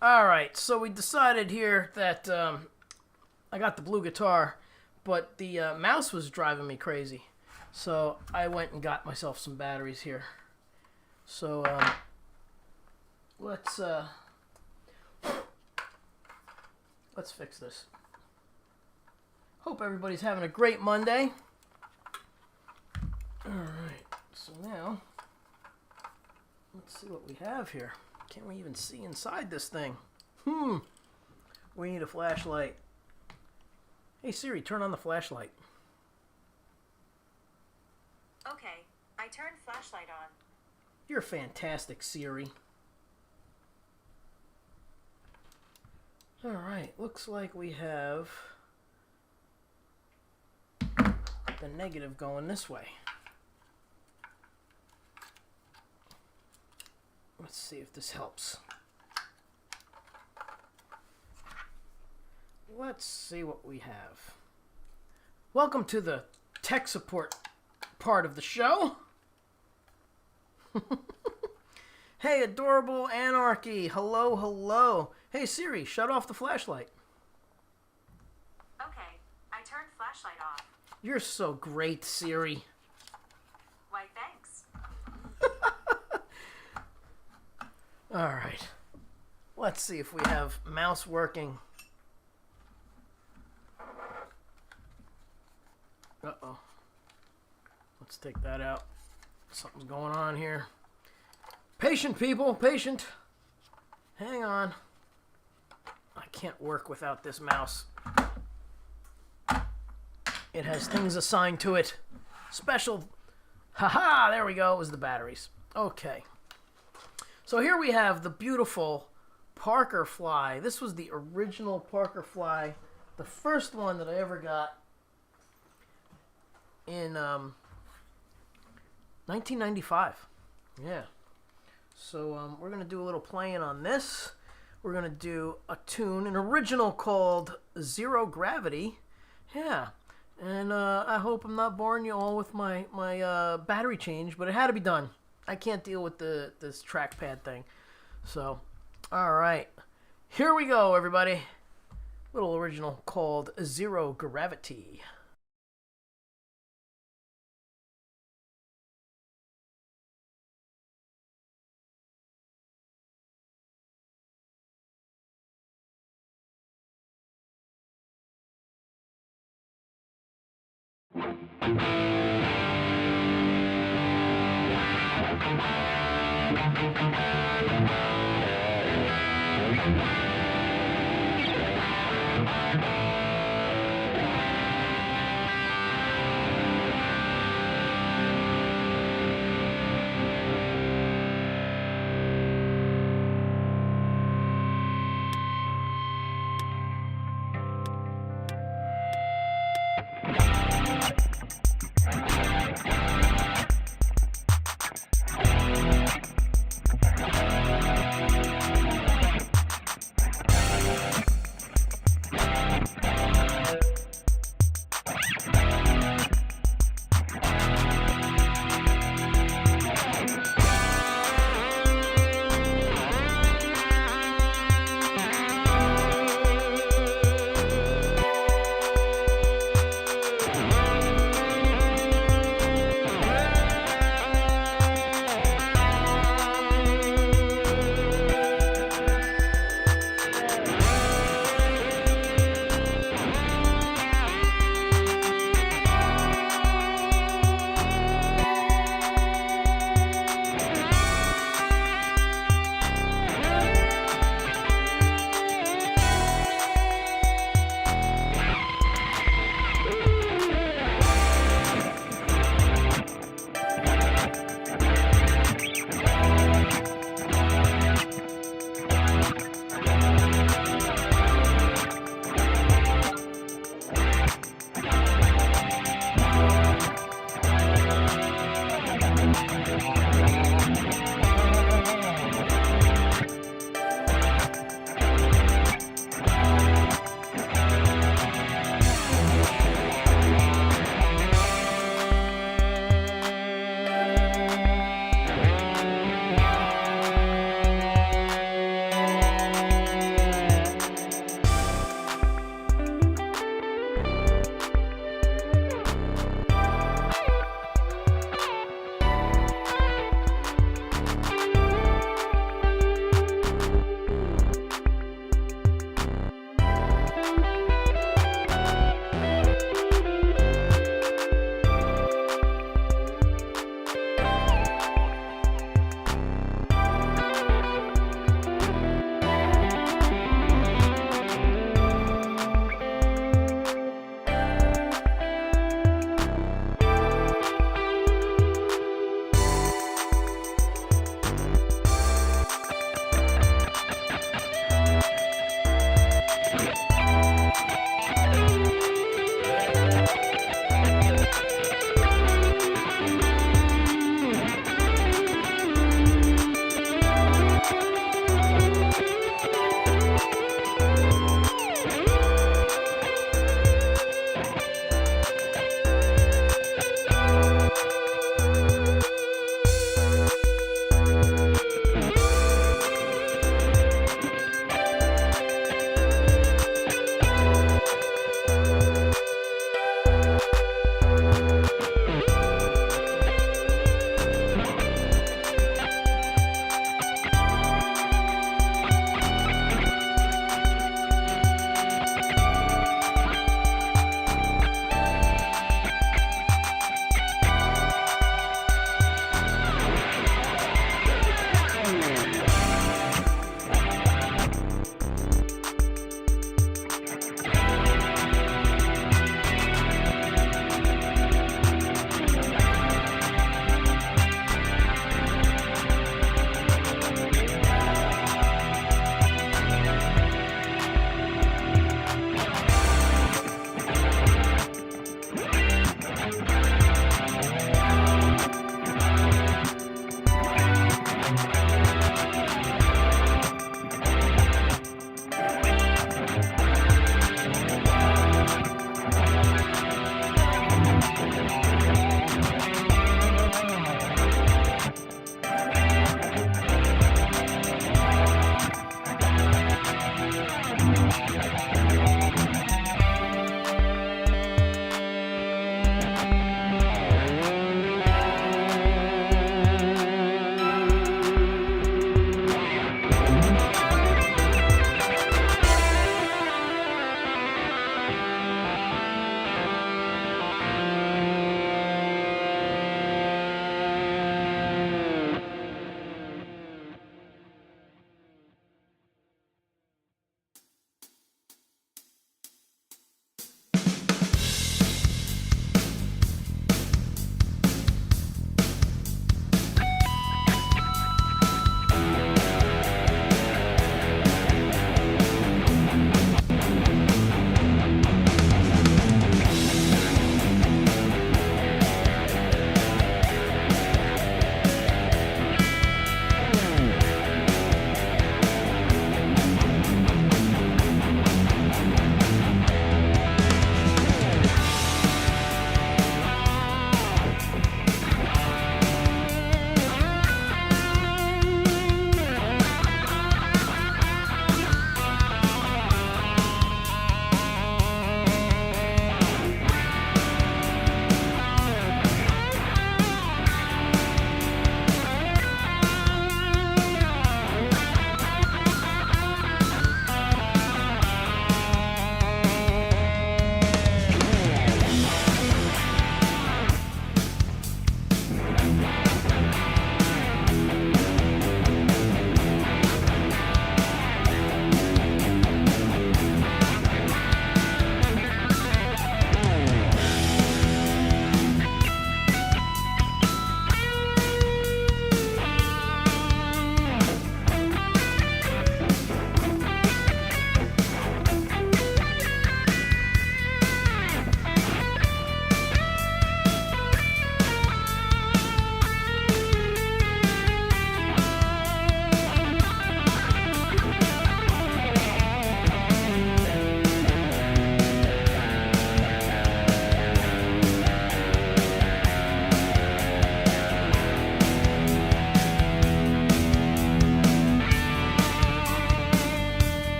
Alright, so we decided here that I got the blue guitar, but the mouse was driving me crazy. So I went and got myself some batteries here. So let's fix this. Hope everybody's having a great Monday. Alright, so now let's see what we have here. Can't we even see inside this thing? We need a flashlight. Hey Siri, turn on the flashlight. Okay, I turned flashlight on. You're fantastic, Siri. Alright, looks like we have the negative going this way. Let's see if this helps. Let's see what we have. Welcome to the tech support part of the show. Hey, adorable anarchy. Hello, hello. Hey, Siri, shut off the flashlight. Okay, I turned flashlight off. You're so great, Siri. Why, thanks. Alright. Let's see if we have mouse working. Uh-oh. Let's take that out. Something's going on here. Patient, people, patient. Hang on. I can't work without this mouse. It has things assigned to it. Special. Haha, there we go. It was the batteries. Okay. So here we have the beautiful Parker Fly. This was the original Parker Fly. The first one that I ever got in 1995. Yeah. So we're going to do a little playing on this. We're going to do a tune, an original called Zero Gravity. Yeah. And I hope I'm not boring you all with my battery change, but it had to be done. I can't deal with this trackpad thing. So, all right. Here we go, everybody. Little original called Zero Gravity.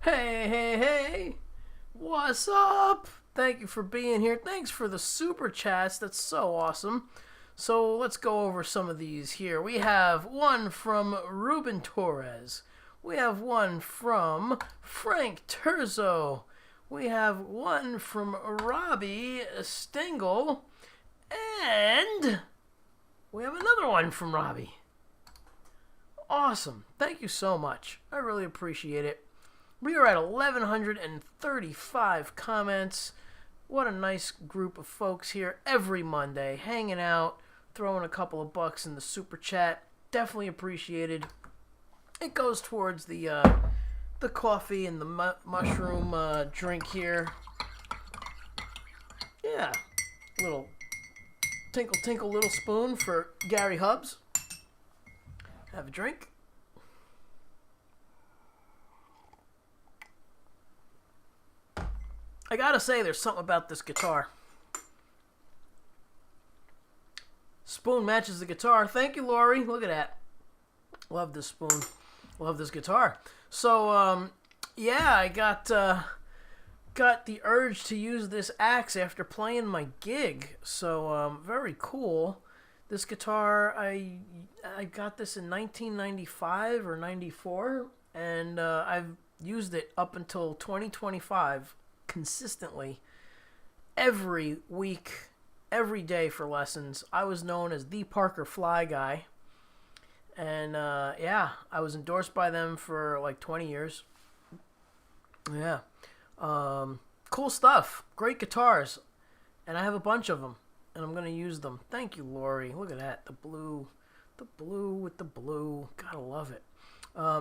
Hey, hey, hey. What's up? Thank you for being here. Thanks for the super chats. That's so awesome. So let's go over some of these here. We have one from Ruben Torres. We have one from Frank Terzo. We have one from Robbie Stengel. And we have another one from Robbie. Awesome. Thank you so much. I really appreciate it. We are at 1,135 comments. What a nice group of folks here every Monday, hanging out, throwing a couple of bucks in the super chat. Definitely appreciated. It goes towards the coffee and the mushroom drink here. Yeah, little tinkle tinkle little spoon for Gary Hubbs. Have a drink. I gotta say, there's something about this guitar. Spoon matches the guitar. Thank you, Lori. Look at that. Love this spoon. Love this guitar. So, yeah, I got the urge to use this axe after playing my gig. So, very cool. This guitar, I got this in 1995 or 94, and I've used it up until 2025 consistently every week, every day for lessons. I was known as the Parker Fly guy, and yeah, I was endorsed by them for like 20 years. Yeah, cool stuff. Great guitars, and I have a bunch of them, and I'm gonna use them. Thank you, Lori. Look at that, the blue with the blue. Gotta love it.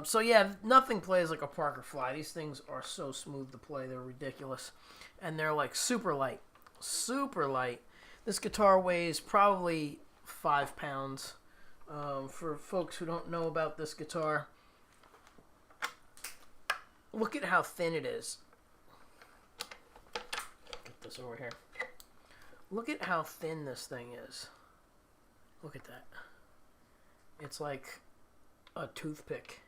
So yeah, nothing plays like a Parker Fly. These things are so smooth to play. They're ridiculous. And they're like super light. Super light. This guitar weighs probably 5 pounds. For folks who don't know about this guitar, look at how thin it is. Get this over here. Look at how thin this thing is. Look at that. It's like a toothpick,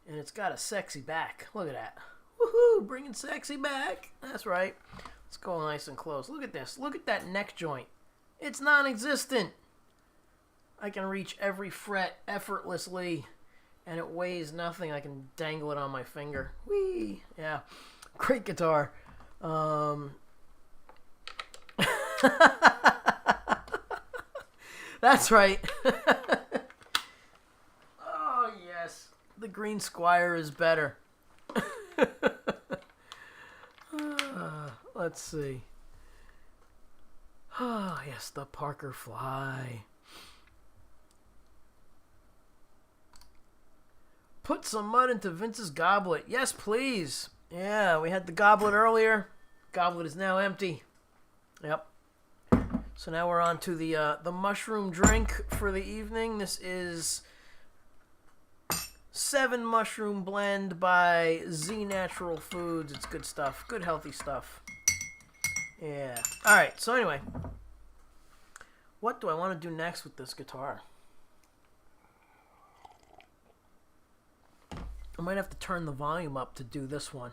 and it's got a sexy back. Look at that. Woohoo, bringing sexy back. That's right. Let's go nice and close. Look at this. Look at that neck joint. It's non-existent. I can reach every fret effortlessly, and it weighs nothing. I can dangle it on my finger. Whee! Yeah, great guitar. That's right. The Green Squire is better. Let's see. Ah, yes, the Parker Fly. Put some mud into Vince's goblet. Yes, please. Yeah, we had the goblet earlier. Goblet is now empty. Yep. So now we're on to the mushroom drink for the evening. This is 7 mushroom blend by Z Natural Foods. It's good stuff. Good healthy stuff. Yeah. Alright, so anyway. What do I want to do next with this guitar? I might have to turn the volume up to do this one.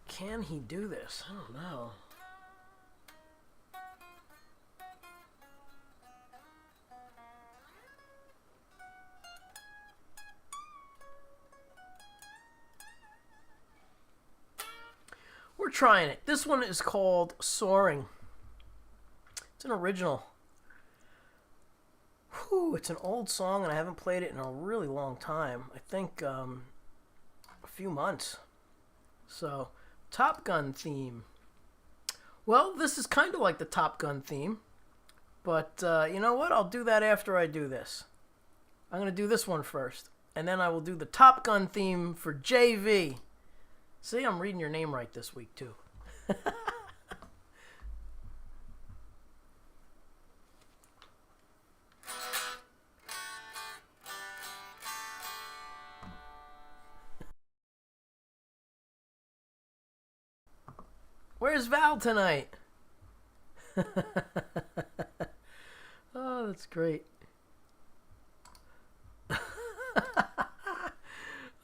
Can he do this? I don't know. We're trying it. This one is called Soaring. It's an original. Whew, it's an old song, and I haven't played it in a really long time. I think a few months. So, Top Gun theme. Well, this is kind of like the Top Gun theme. But you know what? I'll do that after I do this. I'm going to do this one first. And then I will do the Top Gun theme for JV. See, I'm reading your name right this week, too. Where's Val tonight? Oh, that's great.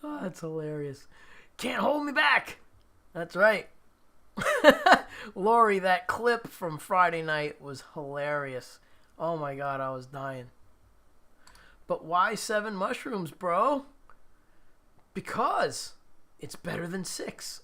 Oh, that's hilarious. Can't hold me back. That's right. Lori, that clip from Friday night was hilarious. Oh my God, I was dying. But why 7 mushrooms, bro? Because it's better than 6.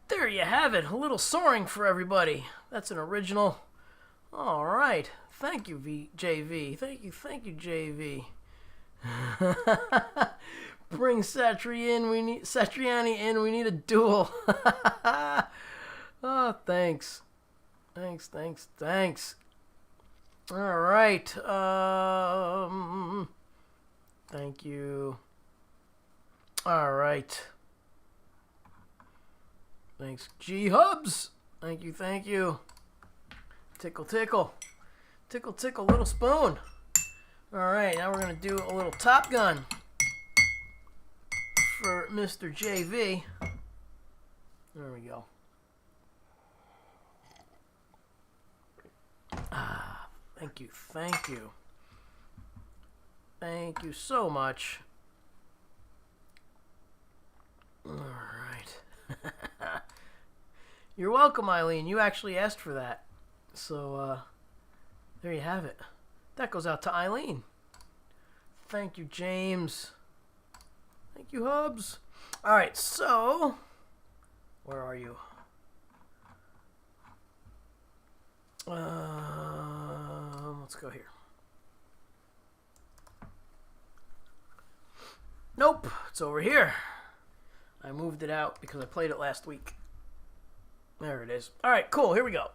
There you have it, a little soaring for everybody. That's an original. All right, thank you, JV. Thank you, JV. Bring Satriani in. We need a duel. Oh, thanks. All right. Thank you. All right. Thanks, G Hubs. Thank you. Tickle, little spoon. All right, now we're gonna do a little Top Gun for Mr. JV. There we go. Thank you. Thank you so much. All right. You're welcome, Eileen. You actually asked for that. So, there you have it. That goes out to Eileen. Thank you, James. Thank you, Hubs. All right, so, where are you? Let's go here. Nope, it's over here. I moved it out because I played it last week. There it is. All right, cool. Here we go.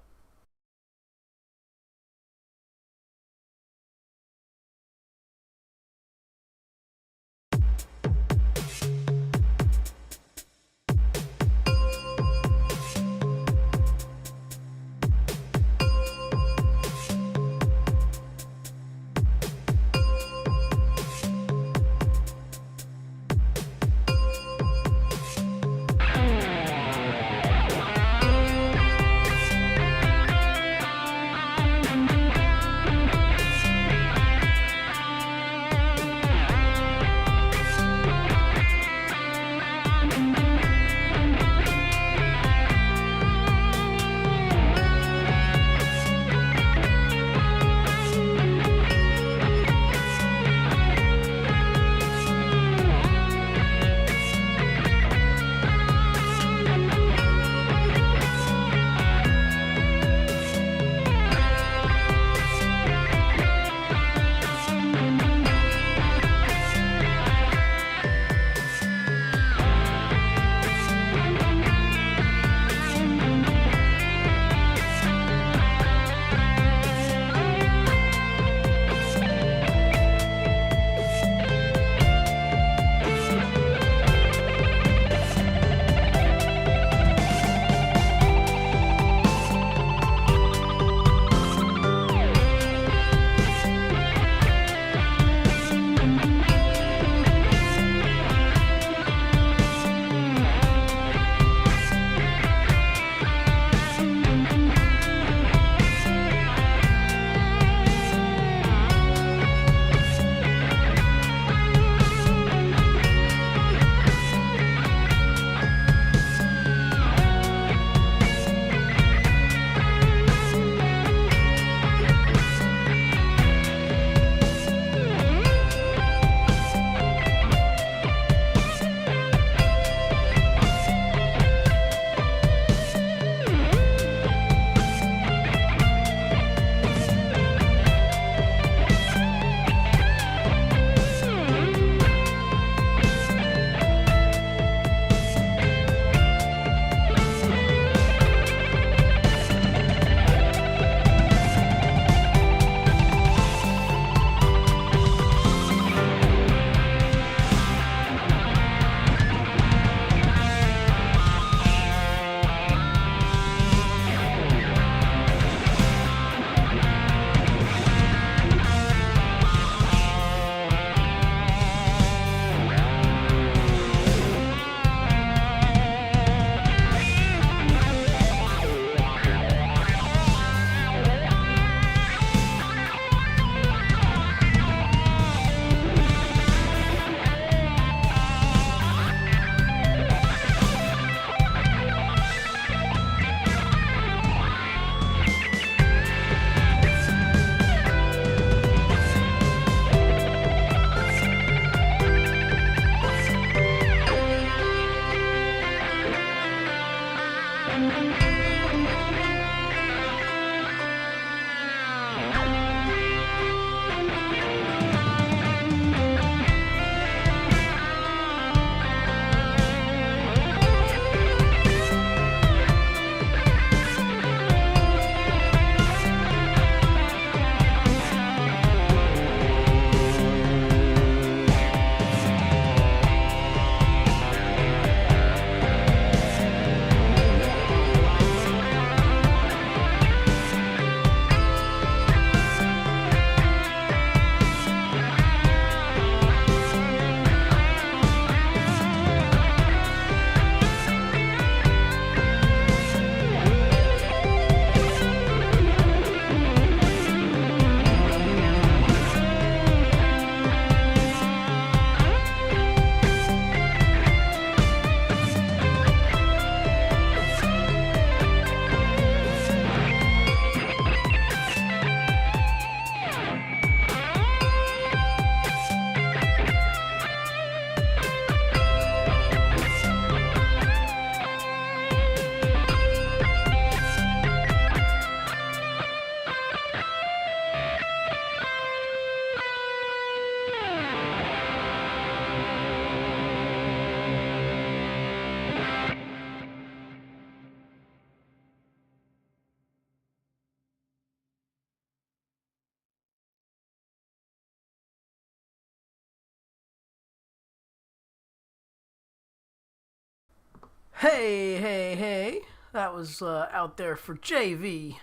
Hey, hey, hey. That was out there for JV.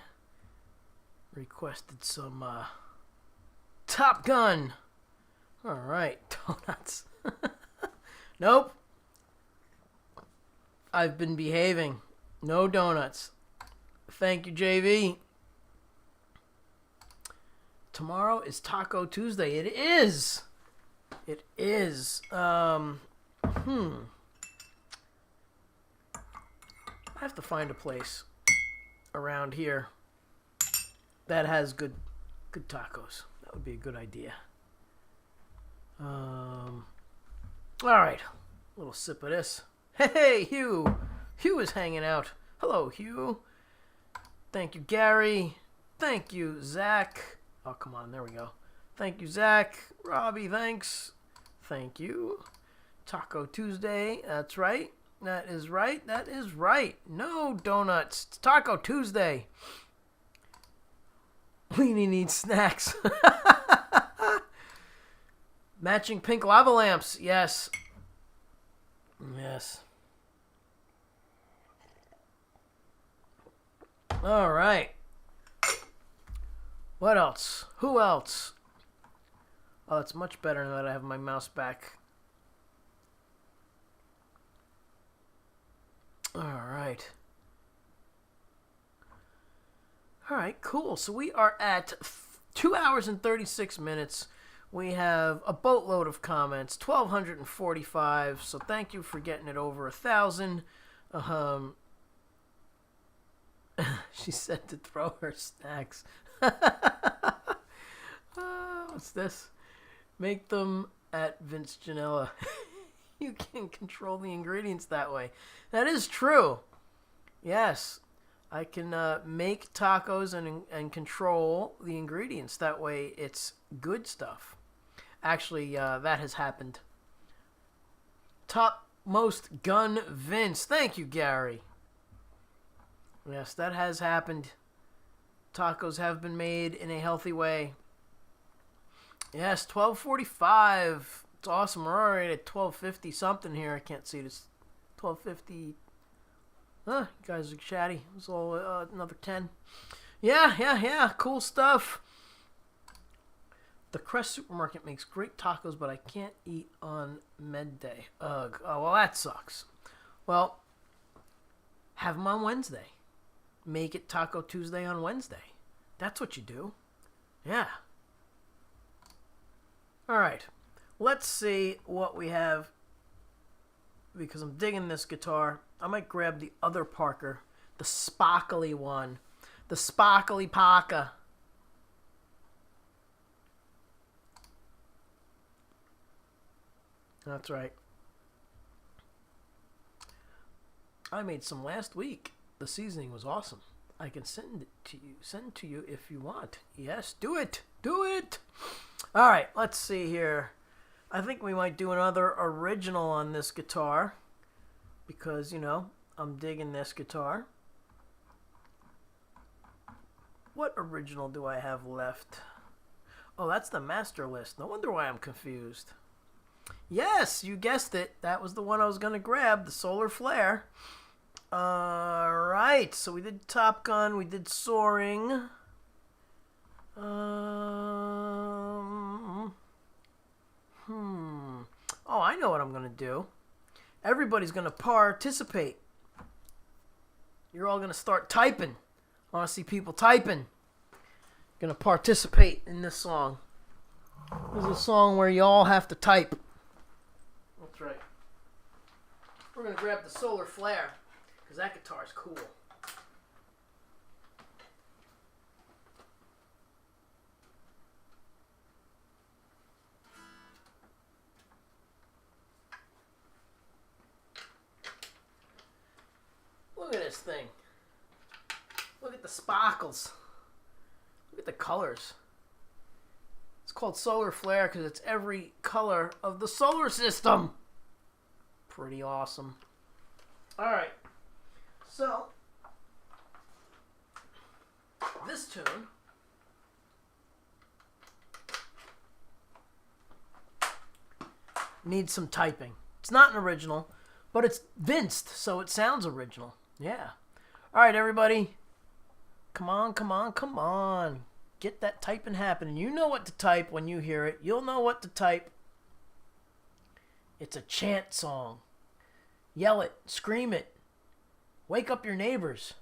Requested some Top Gun. Alright, donuts. Nope. I've been behaving. No donuts. Thank you, JV. Tomorrow is Taco Tuesday. It is. It is. I have to find a place around here that has good tacos. That would be a good idea. All right. A little sip of this. Hey, Hugh. Hugh is hanging out. Hello, Hugh. Thank you, Gary. Thank you, Zach. Oh, come on. There we go. Thank you, Zach. Robbie, thanks. Thank you. Taco Tuesday. That's right. That is right. That is right. No donuts. It's Taco Tuesday. Weenie needs snacks. Matching pink lava lamps. Yes. Yes. All right. What else? Who else? Oh, it's much better now that I have my mouse back. All right. All right, cool. So we are at 2 hours and 36 minutes. We have a boatload of comments, 1,245. So thank you for getting it over 1,000. She said to throw her snacks. What's this? Make them at Vince Janella. You can control the ingredients that way. That is true. Yes. I can make tacos and control the ingredients. That way it's good stuff. Actually, that has happened. Topmost gun Vince. Thank you, Gary. Yes, that has happened. Tacos have been made in a healthy way. Yes, 12:45. It's awesome. We're already at 12:50 something here. I can't see this. 12:50. You guys are chatty. It was all another 10. Yeah. Cool stuff. The Crest Supermarket makes great tacos, but I can't eat on med day. Ugh. Oh, well, that sucks. Well, have them on Wednesday. Make it Taco Tuesday on Wednesday. That's what you do. Yeah. All right. Let's see what we have. Because I'm digging this guitar. I might grab the other Parker. The sparkly one. The sparkly Parker. That's right. I made some last week. The seasoning was awesome. I can send it to you. Send to you if you want. Yes, do it. Do it. All right, let's see here. I think we might do another original on this guitar because, I'm digging this guitar. What original do I have left? Oh, that's the master list. No wonder why I'm confused. Yes, you guessed it. That was the one I was going to grab, the Solar Flare. All right, so we did Top Gun, we did Soaring. Oh, I know what I'm going to do. Everybody's going to participate. You're all going to start typing. I want to see people typing. Going to participate in this song. This is a song where you all have to type. That's right. We're going to grab the Solar Flare because that guitar is cool. Look at this thing. Look at the sparkles. Look at the colors. It's called Solar Flare because it's every color of the solar system. Pretty awesome. Alright. So, this tune needs some typing. It's not an original, But it's vinced, so it sounds original. Yeah. All right, everybody. Come on, come on, come on. Get that typing happening. You know what to type when you hear it. You'll know what to type. It's a chant song. Yell it. Scream it. Wake up your neighbors.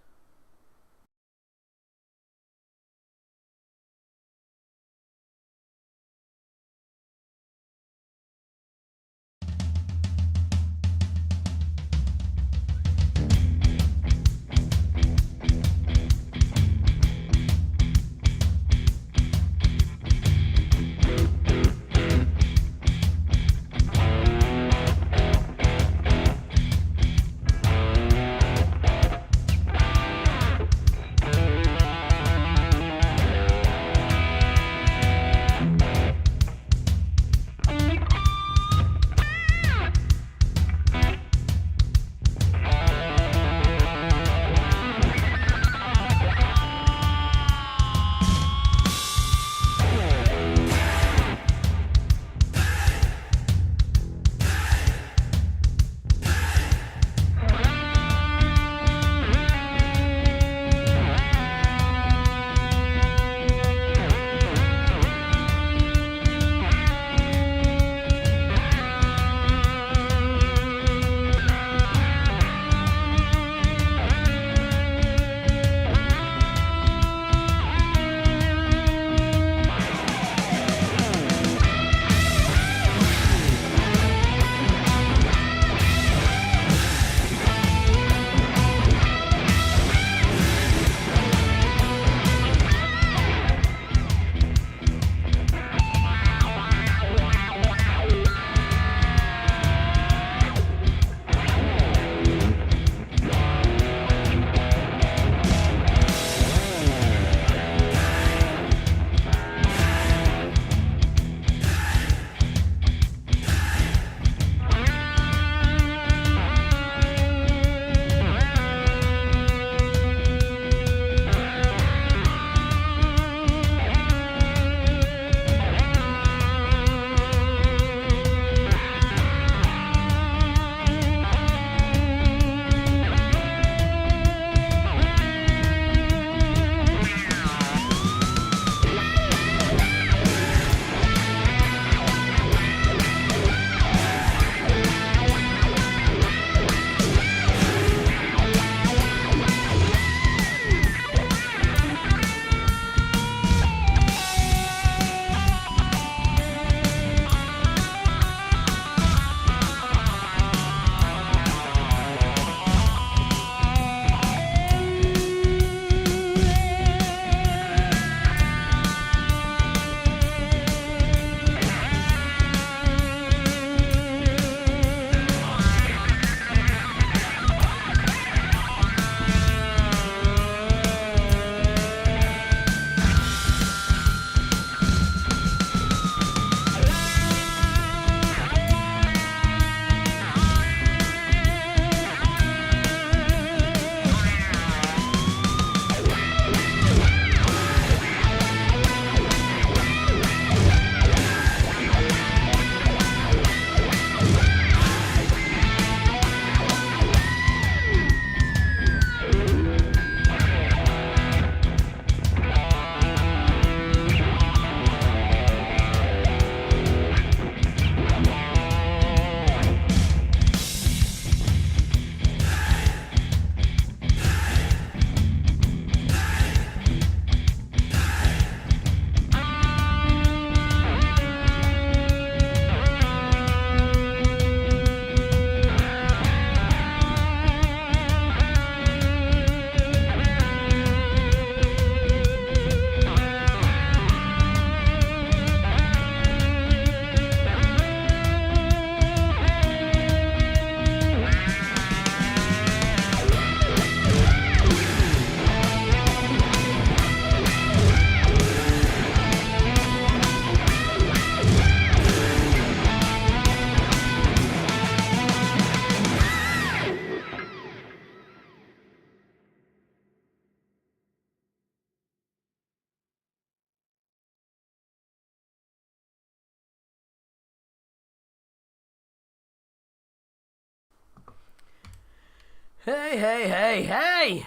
Hey.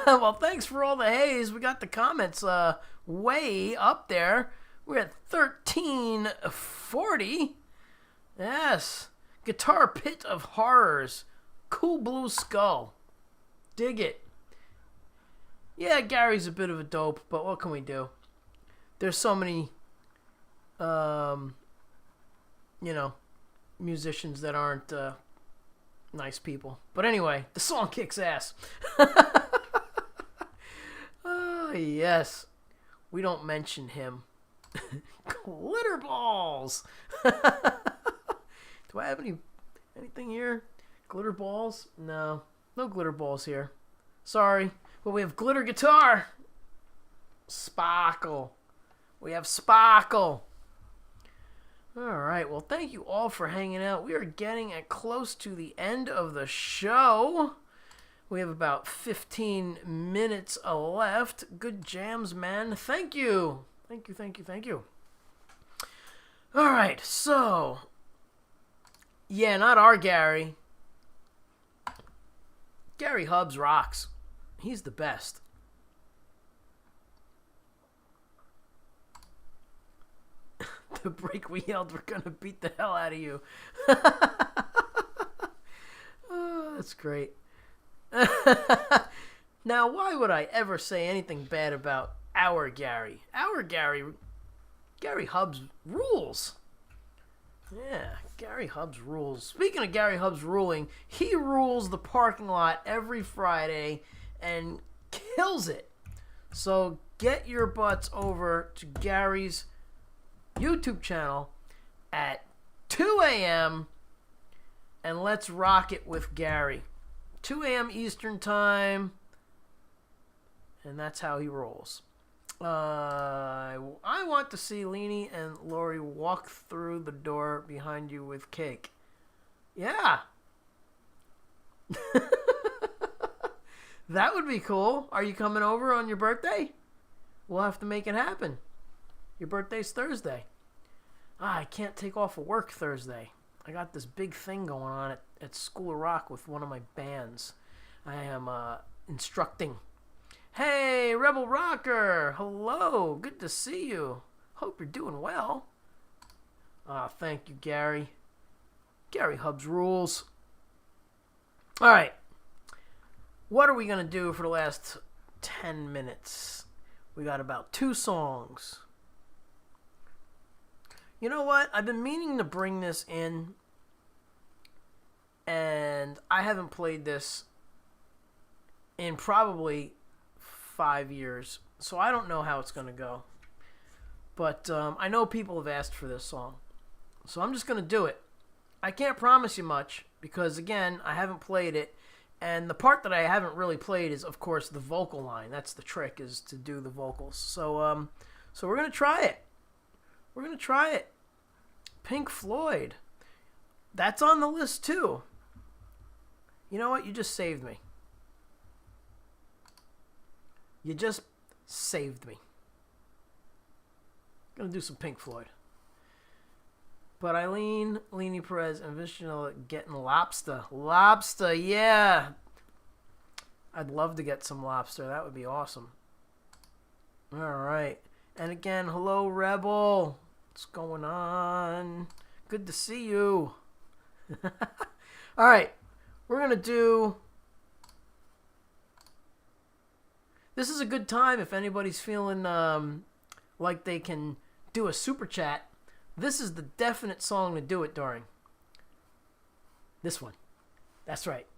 Well, thanks for all the hays. We got the comments way up there. We're at 1340. Yes. Guitar Pit of Horrors. Cool Blue Skull. Dig it. Yeah, Gary's a bit of a dope, but what can we do? There's so many, musicians that aren't nice people. But anyway, the song kicks ass. Oh, yes. We don't mention him. Glitter balls. Do I have anything here? Glitter balls? No glitter balls here. Sorry. But we have glitter guitar. Sparkle. We have sparkle. All right. Well, thank you all for hanging out. We are getting close to the end of the show. We have about 15 minutes left. Good jams, man. Thank you. Thank you. All right. So, yeah, not our Gary. Gary Hubbs rocks. He's the best. The break we yelled, we're going to beat the hell out of you. Oh, that's great. Now, why would I ever say anything bad about our Gary? Gary Hubbs rules. Yeah, Gary Hubbs rules. Speaking of Gary Hubbs ruling, he rules the parking lot every Friday and kills it. So get your butts over to Gary's YouTube channel at 2 a.m. and let's rock it with Gary. 2 a.m. Eastern Time, and that's how he rolls. I want to see Leanie and Lori walk through the door behind you with cake. Yeah. That would be cool. Are you coming over on your birthday? We'll have to make it happen. Your birthday's Thursday. I can't take off of work Thursday. I got this big thing going on at School of Rock with one of my bands. I am instructing. Hey, Rebel Rocker! Hello! Good to see you. Hope you're doing well. Thank you, Gary. Gary Hubbs rules. Alright. What are we going to do for the last 10 minutes? We got about 2 songs. You know what? I've been meaning to bring this in, and I haven't played this in probably 5 years, so I don't know how it's going to go. But I know people have asked for this song, so I'm just going to do it. I can't promise you much because, again, I haven't played it, and the part that I haven't really played is, of course, the vocal line. That's the trick, is to do the vocals. So we're going to try it. Pink Floyd. That's on the list, too. You know what? You just saved me. You just saved me. Gonna do some Pink Floyd. But Eileen, Leanie Perez, and Vishnu getting lobster. Lobster, yeah. I'd love to get some lobster. That would be awesome. All right. And again, hello, Rebel. What's going on? Good to see you. All right. We're going to do... This is a good time if anybody's feeling like they can do a super chat. This is the definite song to do it during. This one. That's right.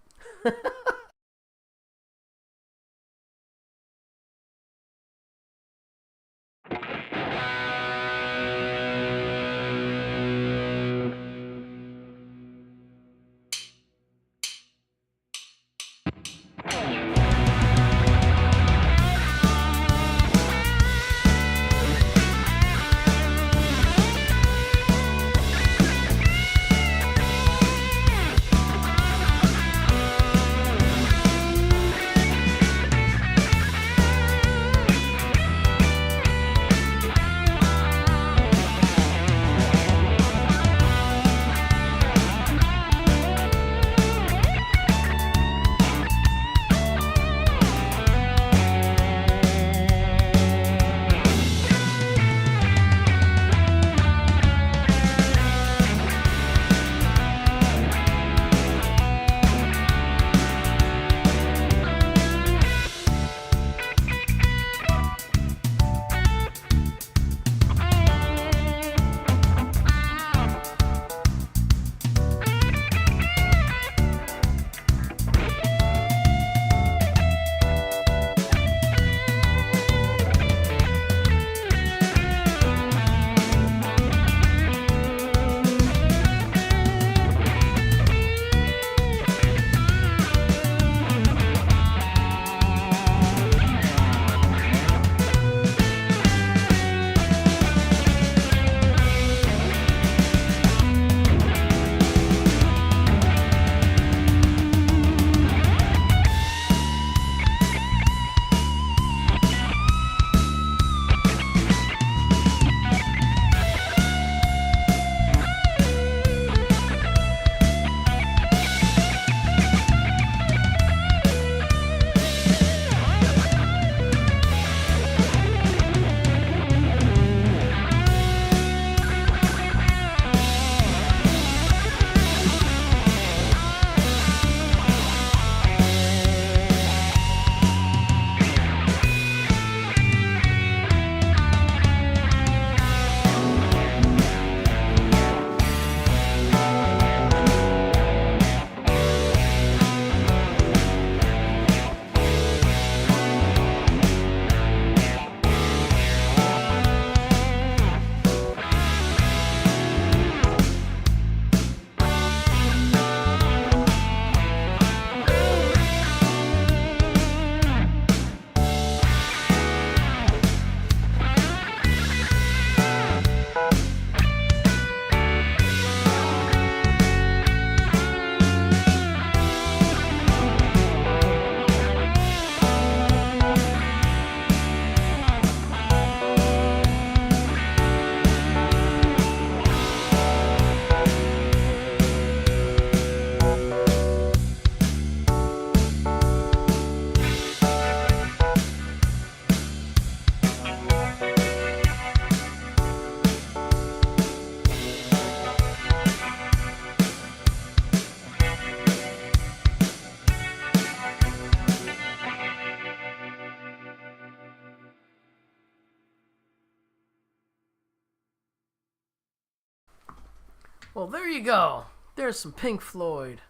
Well, there you go. There's some Pink Floyd.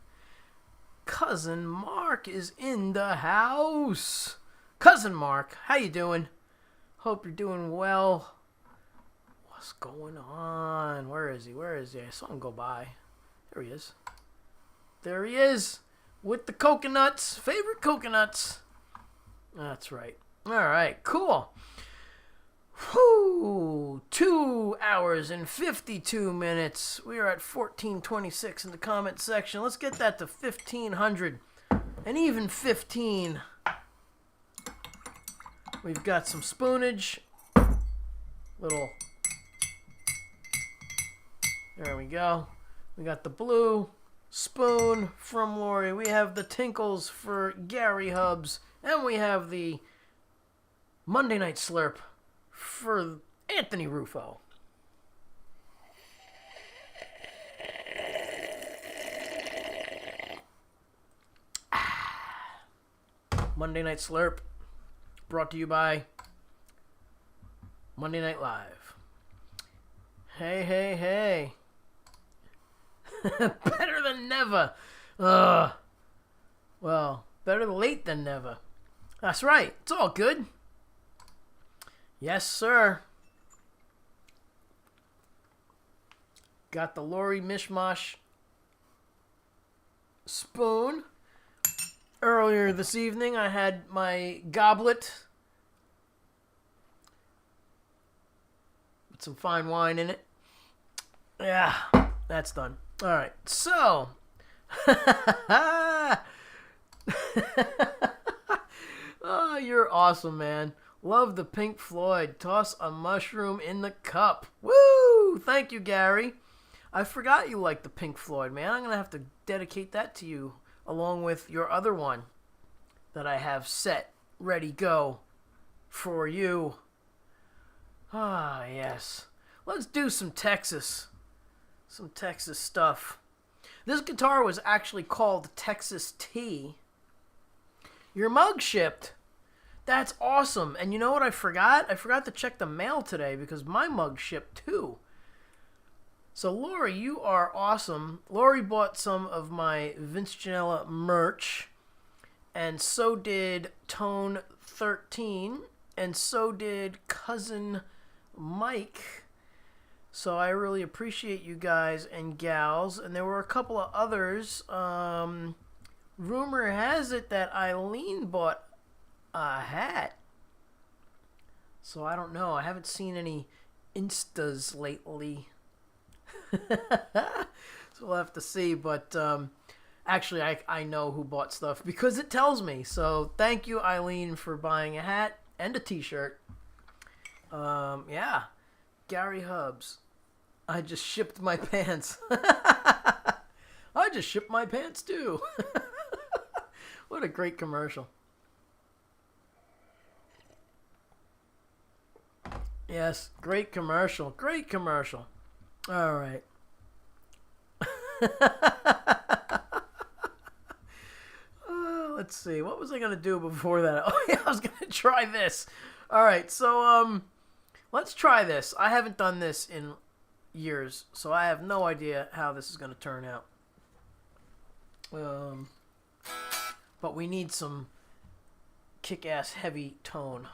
Cousin Mark is in the house. Cousin Mark, how you doing? Hope you're doing well. What's going on? Where is he? Where is he? I saw him go by. There he is. There he is. With the coconuts. Favorite coconuts. That's right. All right, cool. Whew, 2 hours and 52 minutes. We are at 1426 in the comment section. Let's get that to 1500 and even 15. We've got some spoonage. Little. There we go. We got the blue spoon from Lori. We have the tinkles for Gary Hubs. And we have the Monday Night Slurp for Anthony Rufo. Monday Night Slurp brought to you by Monday Night Live. Hey, hey, hey. Better than never. Well, better late than never. That's right. It's all good. Yes, sir. Got the Lori Mishmash spoon. Earlier this evening, I had my goblet with some fine wine in it. Yeah, that's done. All right, so. Oh, you're awesome, man. Love the Pink Floyd. Toss a mushroom in the cup. Woo! Thank you, Gary. I forgot you like the Pink Floyd, man. I'm going to have to dedicate that to you along with your other one that I have set, ready, go for you. Ah, yes. Let's do some Texas. Some Texas stuff. This guitar was actually called Texas T. Your mug shipped. That's awesome. And you know what I forgot? I forgot to check the mail today because my mug shipped too. So Lori, you are awesome. Lori bought some of my Vince Gianella merch. And so did Tone 13. And so did Cousin Mike. So I really appreciate you guys and gals. And there were a couple of others. Rumor has it that Eileen bought a hat. So I don't know. I haven't seen any Instas lately. So we'll have to see. But actually, I know who bought stuff because it tells me. So thank you, Eileen, for buying a hat and a t-shirt. Yeah. Gary Hubs. I just shipped my pants. I just shipped my pants too. What a great commercial. Yes, great commercial. Great commercial. All right. Let's see. What was I going to do before that? Oh, yeah, I was going to try this. All right. So, let's try this. I haven't done this in years, so I have no idea how this is going to turn out. But we need some kick-ass heavy tone.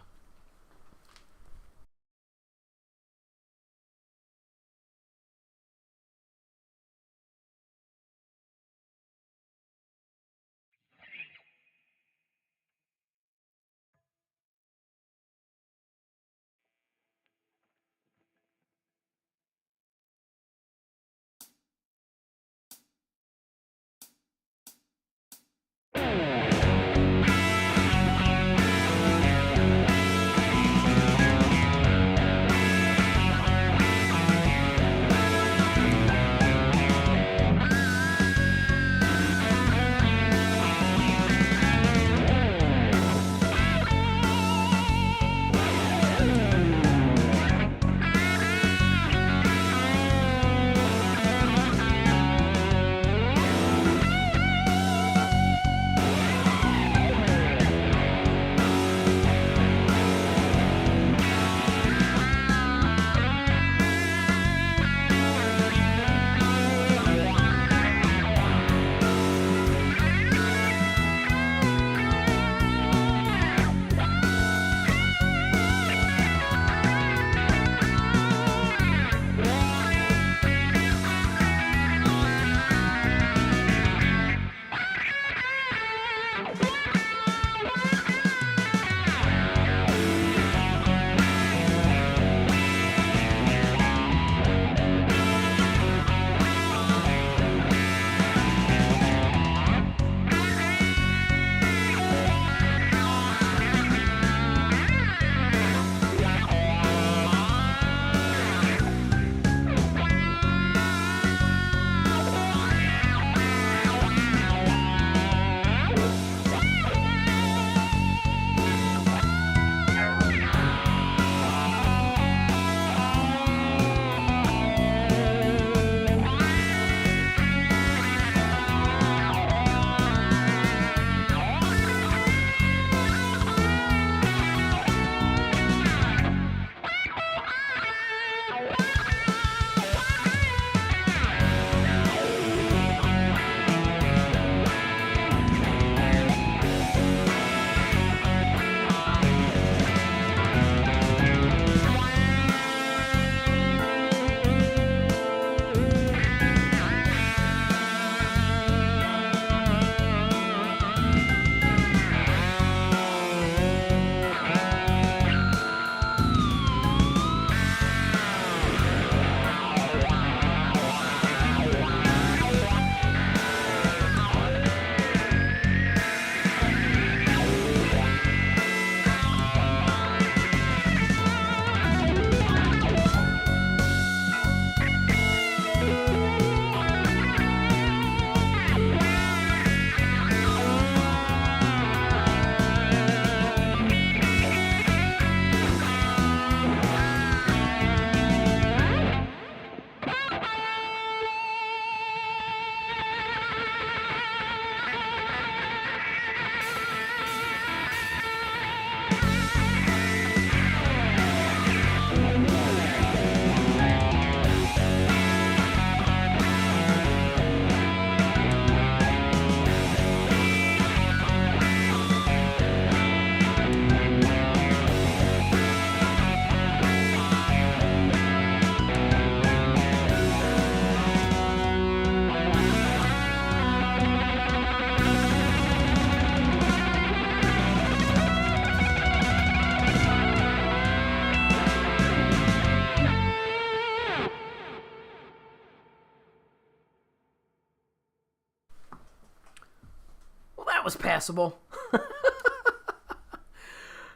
that was passable.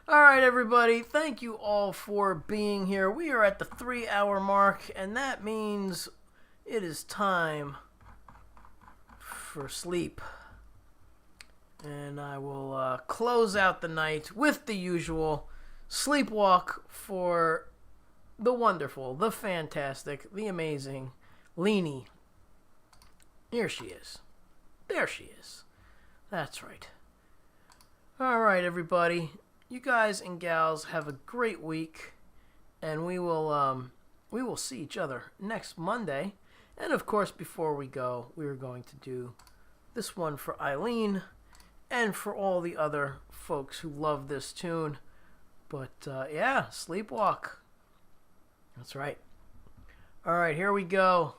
All right, everybody. Thank you all for being here. We are at the 3-hour mark, and that means it is time for sleep. And I will close out the night with the usual sleepwalk for the wonderful, the fantastic, the amazing Leanie. Here she is. There she is. That's right. All right, everybody. You guys and gals have a great week, and we will see each other next Monday. And of course, before we go, we are going to do this one for Eileen and for all the other folks who love this tune. But yeah, Sleepwalk. That's right. All right, here we go.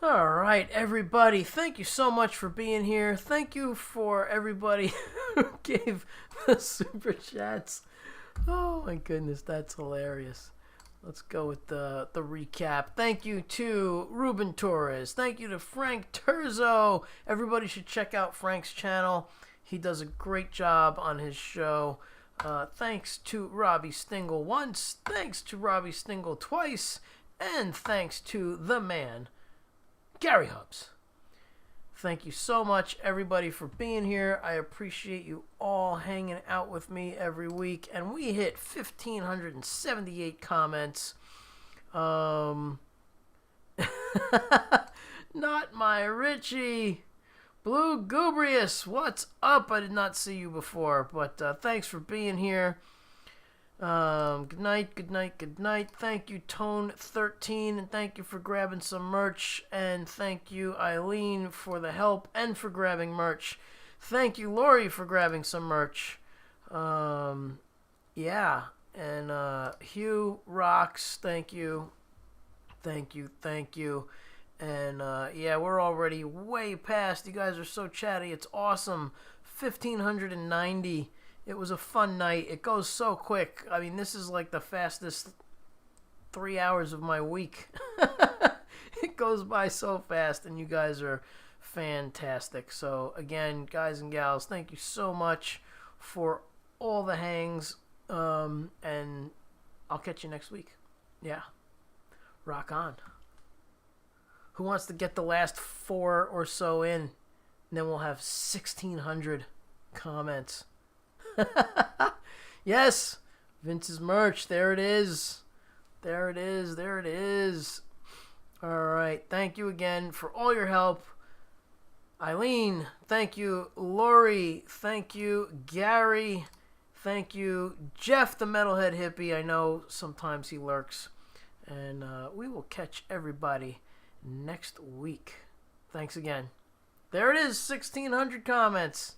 All right, everybody. Thank you so much for being here. Thank you for everybody who gave the super chats. Oh my goodness, that's hilarious. Let's go with the recap. Thank you to Ruben Torres. Thank you to Frank Terzo. Everybody should check out Frank's channel. He does a great job on his show. Thanks to Robbie Stingle once. Thanks to Robbie Stingle twice. And thanks to the man, Gary Hubs. Thank you so much, everybody, for being here. I appreciate you all hanging out with me every week. And we hit 1,578 comments. Not my Richie. Blue Gubrius, what's up? I did not see you before, but thanks for being here. Good night, good night, good night. Thank you, Tone13, and thank you for grabbing some merch. And thank you, Eileen, for the help and for grabbing merch. Thank you, Lori, for grabbing some merch. Yeah, and Hugh rocks. Thank you, thank you, thank you. And yeah, we're already way past. You guys are so chatty. It's awesome. 1,590. It was a fun night. It goes so quick. I mean, this is like the fastest 3 hours of my week. It goes by so fast, and you guys are fantastic. So, again, guys and gals, thank you so much for all the hangs, and I'll catch you next week. Yeah. Rock on. Who wants to get the last 4 or so in? And then we'll have 1,600 comments. Yes, Vince's merch. There it is. There it is. There it is. All right. Thank you again for all your help. Eileen, thank you. Lori, thank you. Gary, thank you. Jeff, the Metalhead Hippie. I know sometimes he lurks. And we will catch everybody next week. Thanks again. There it is, 1,600 comments.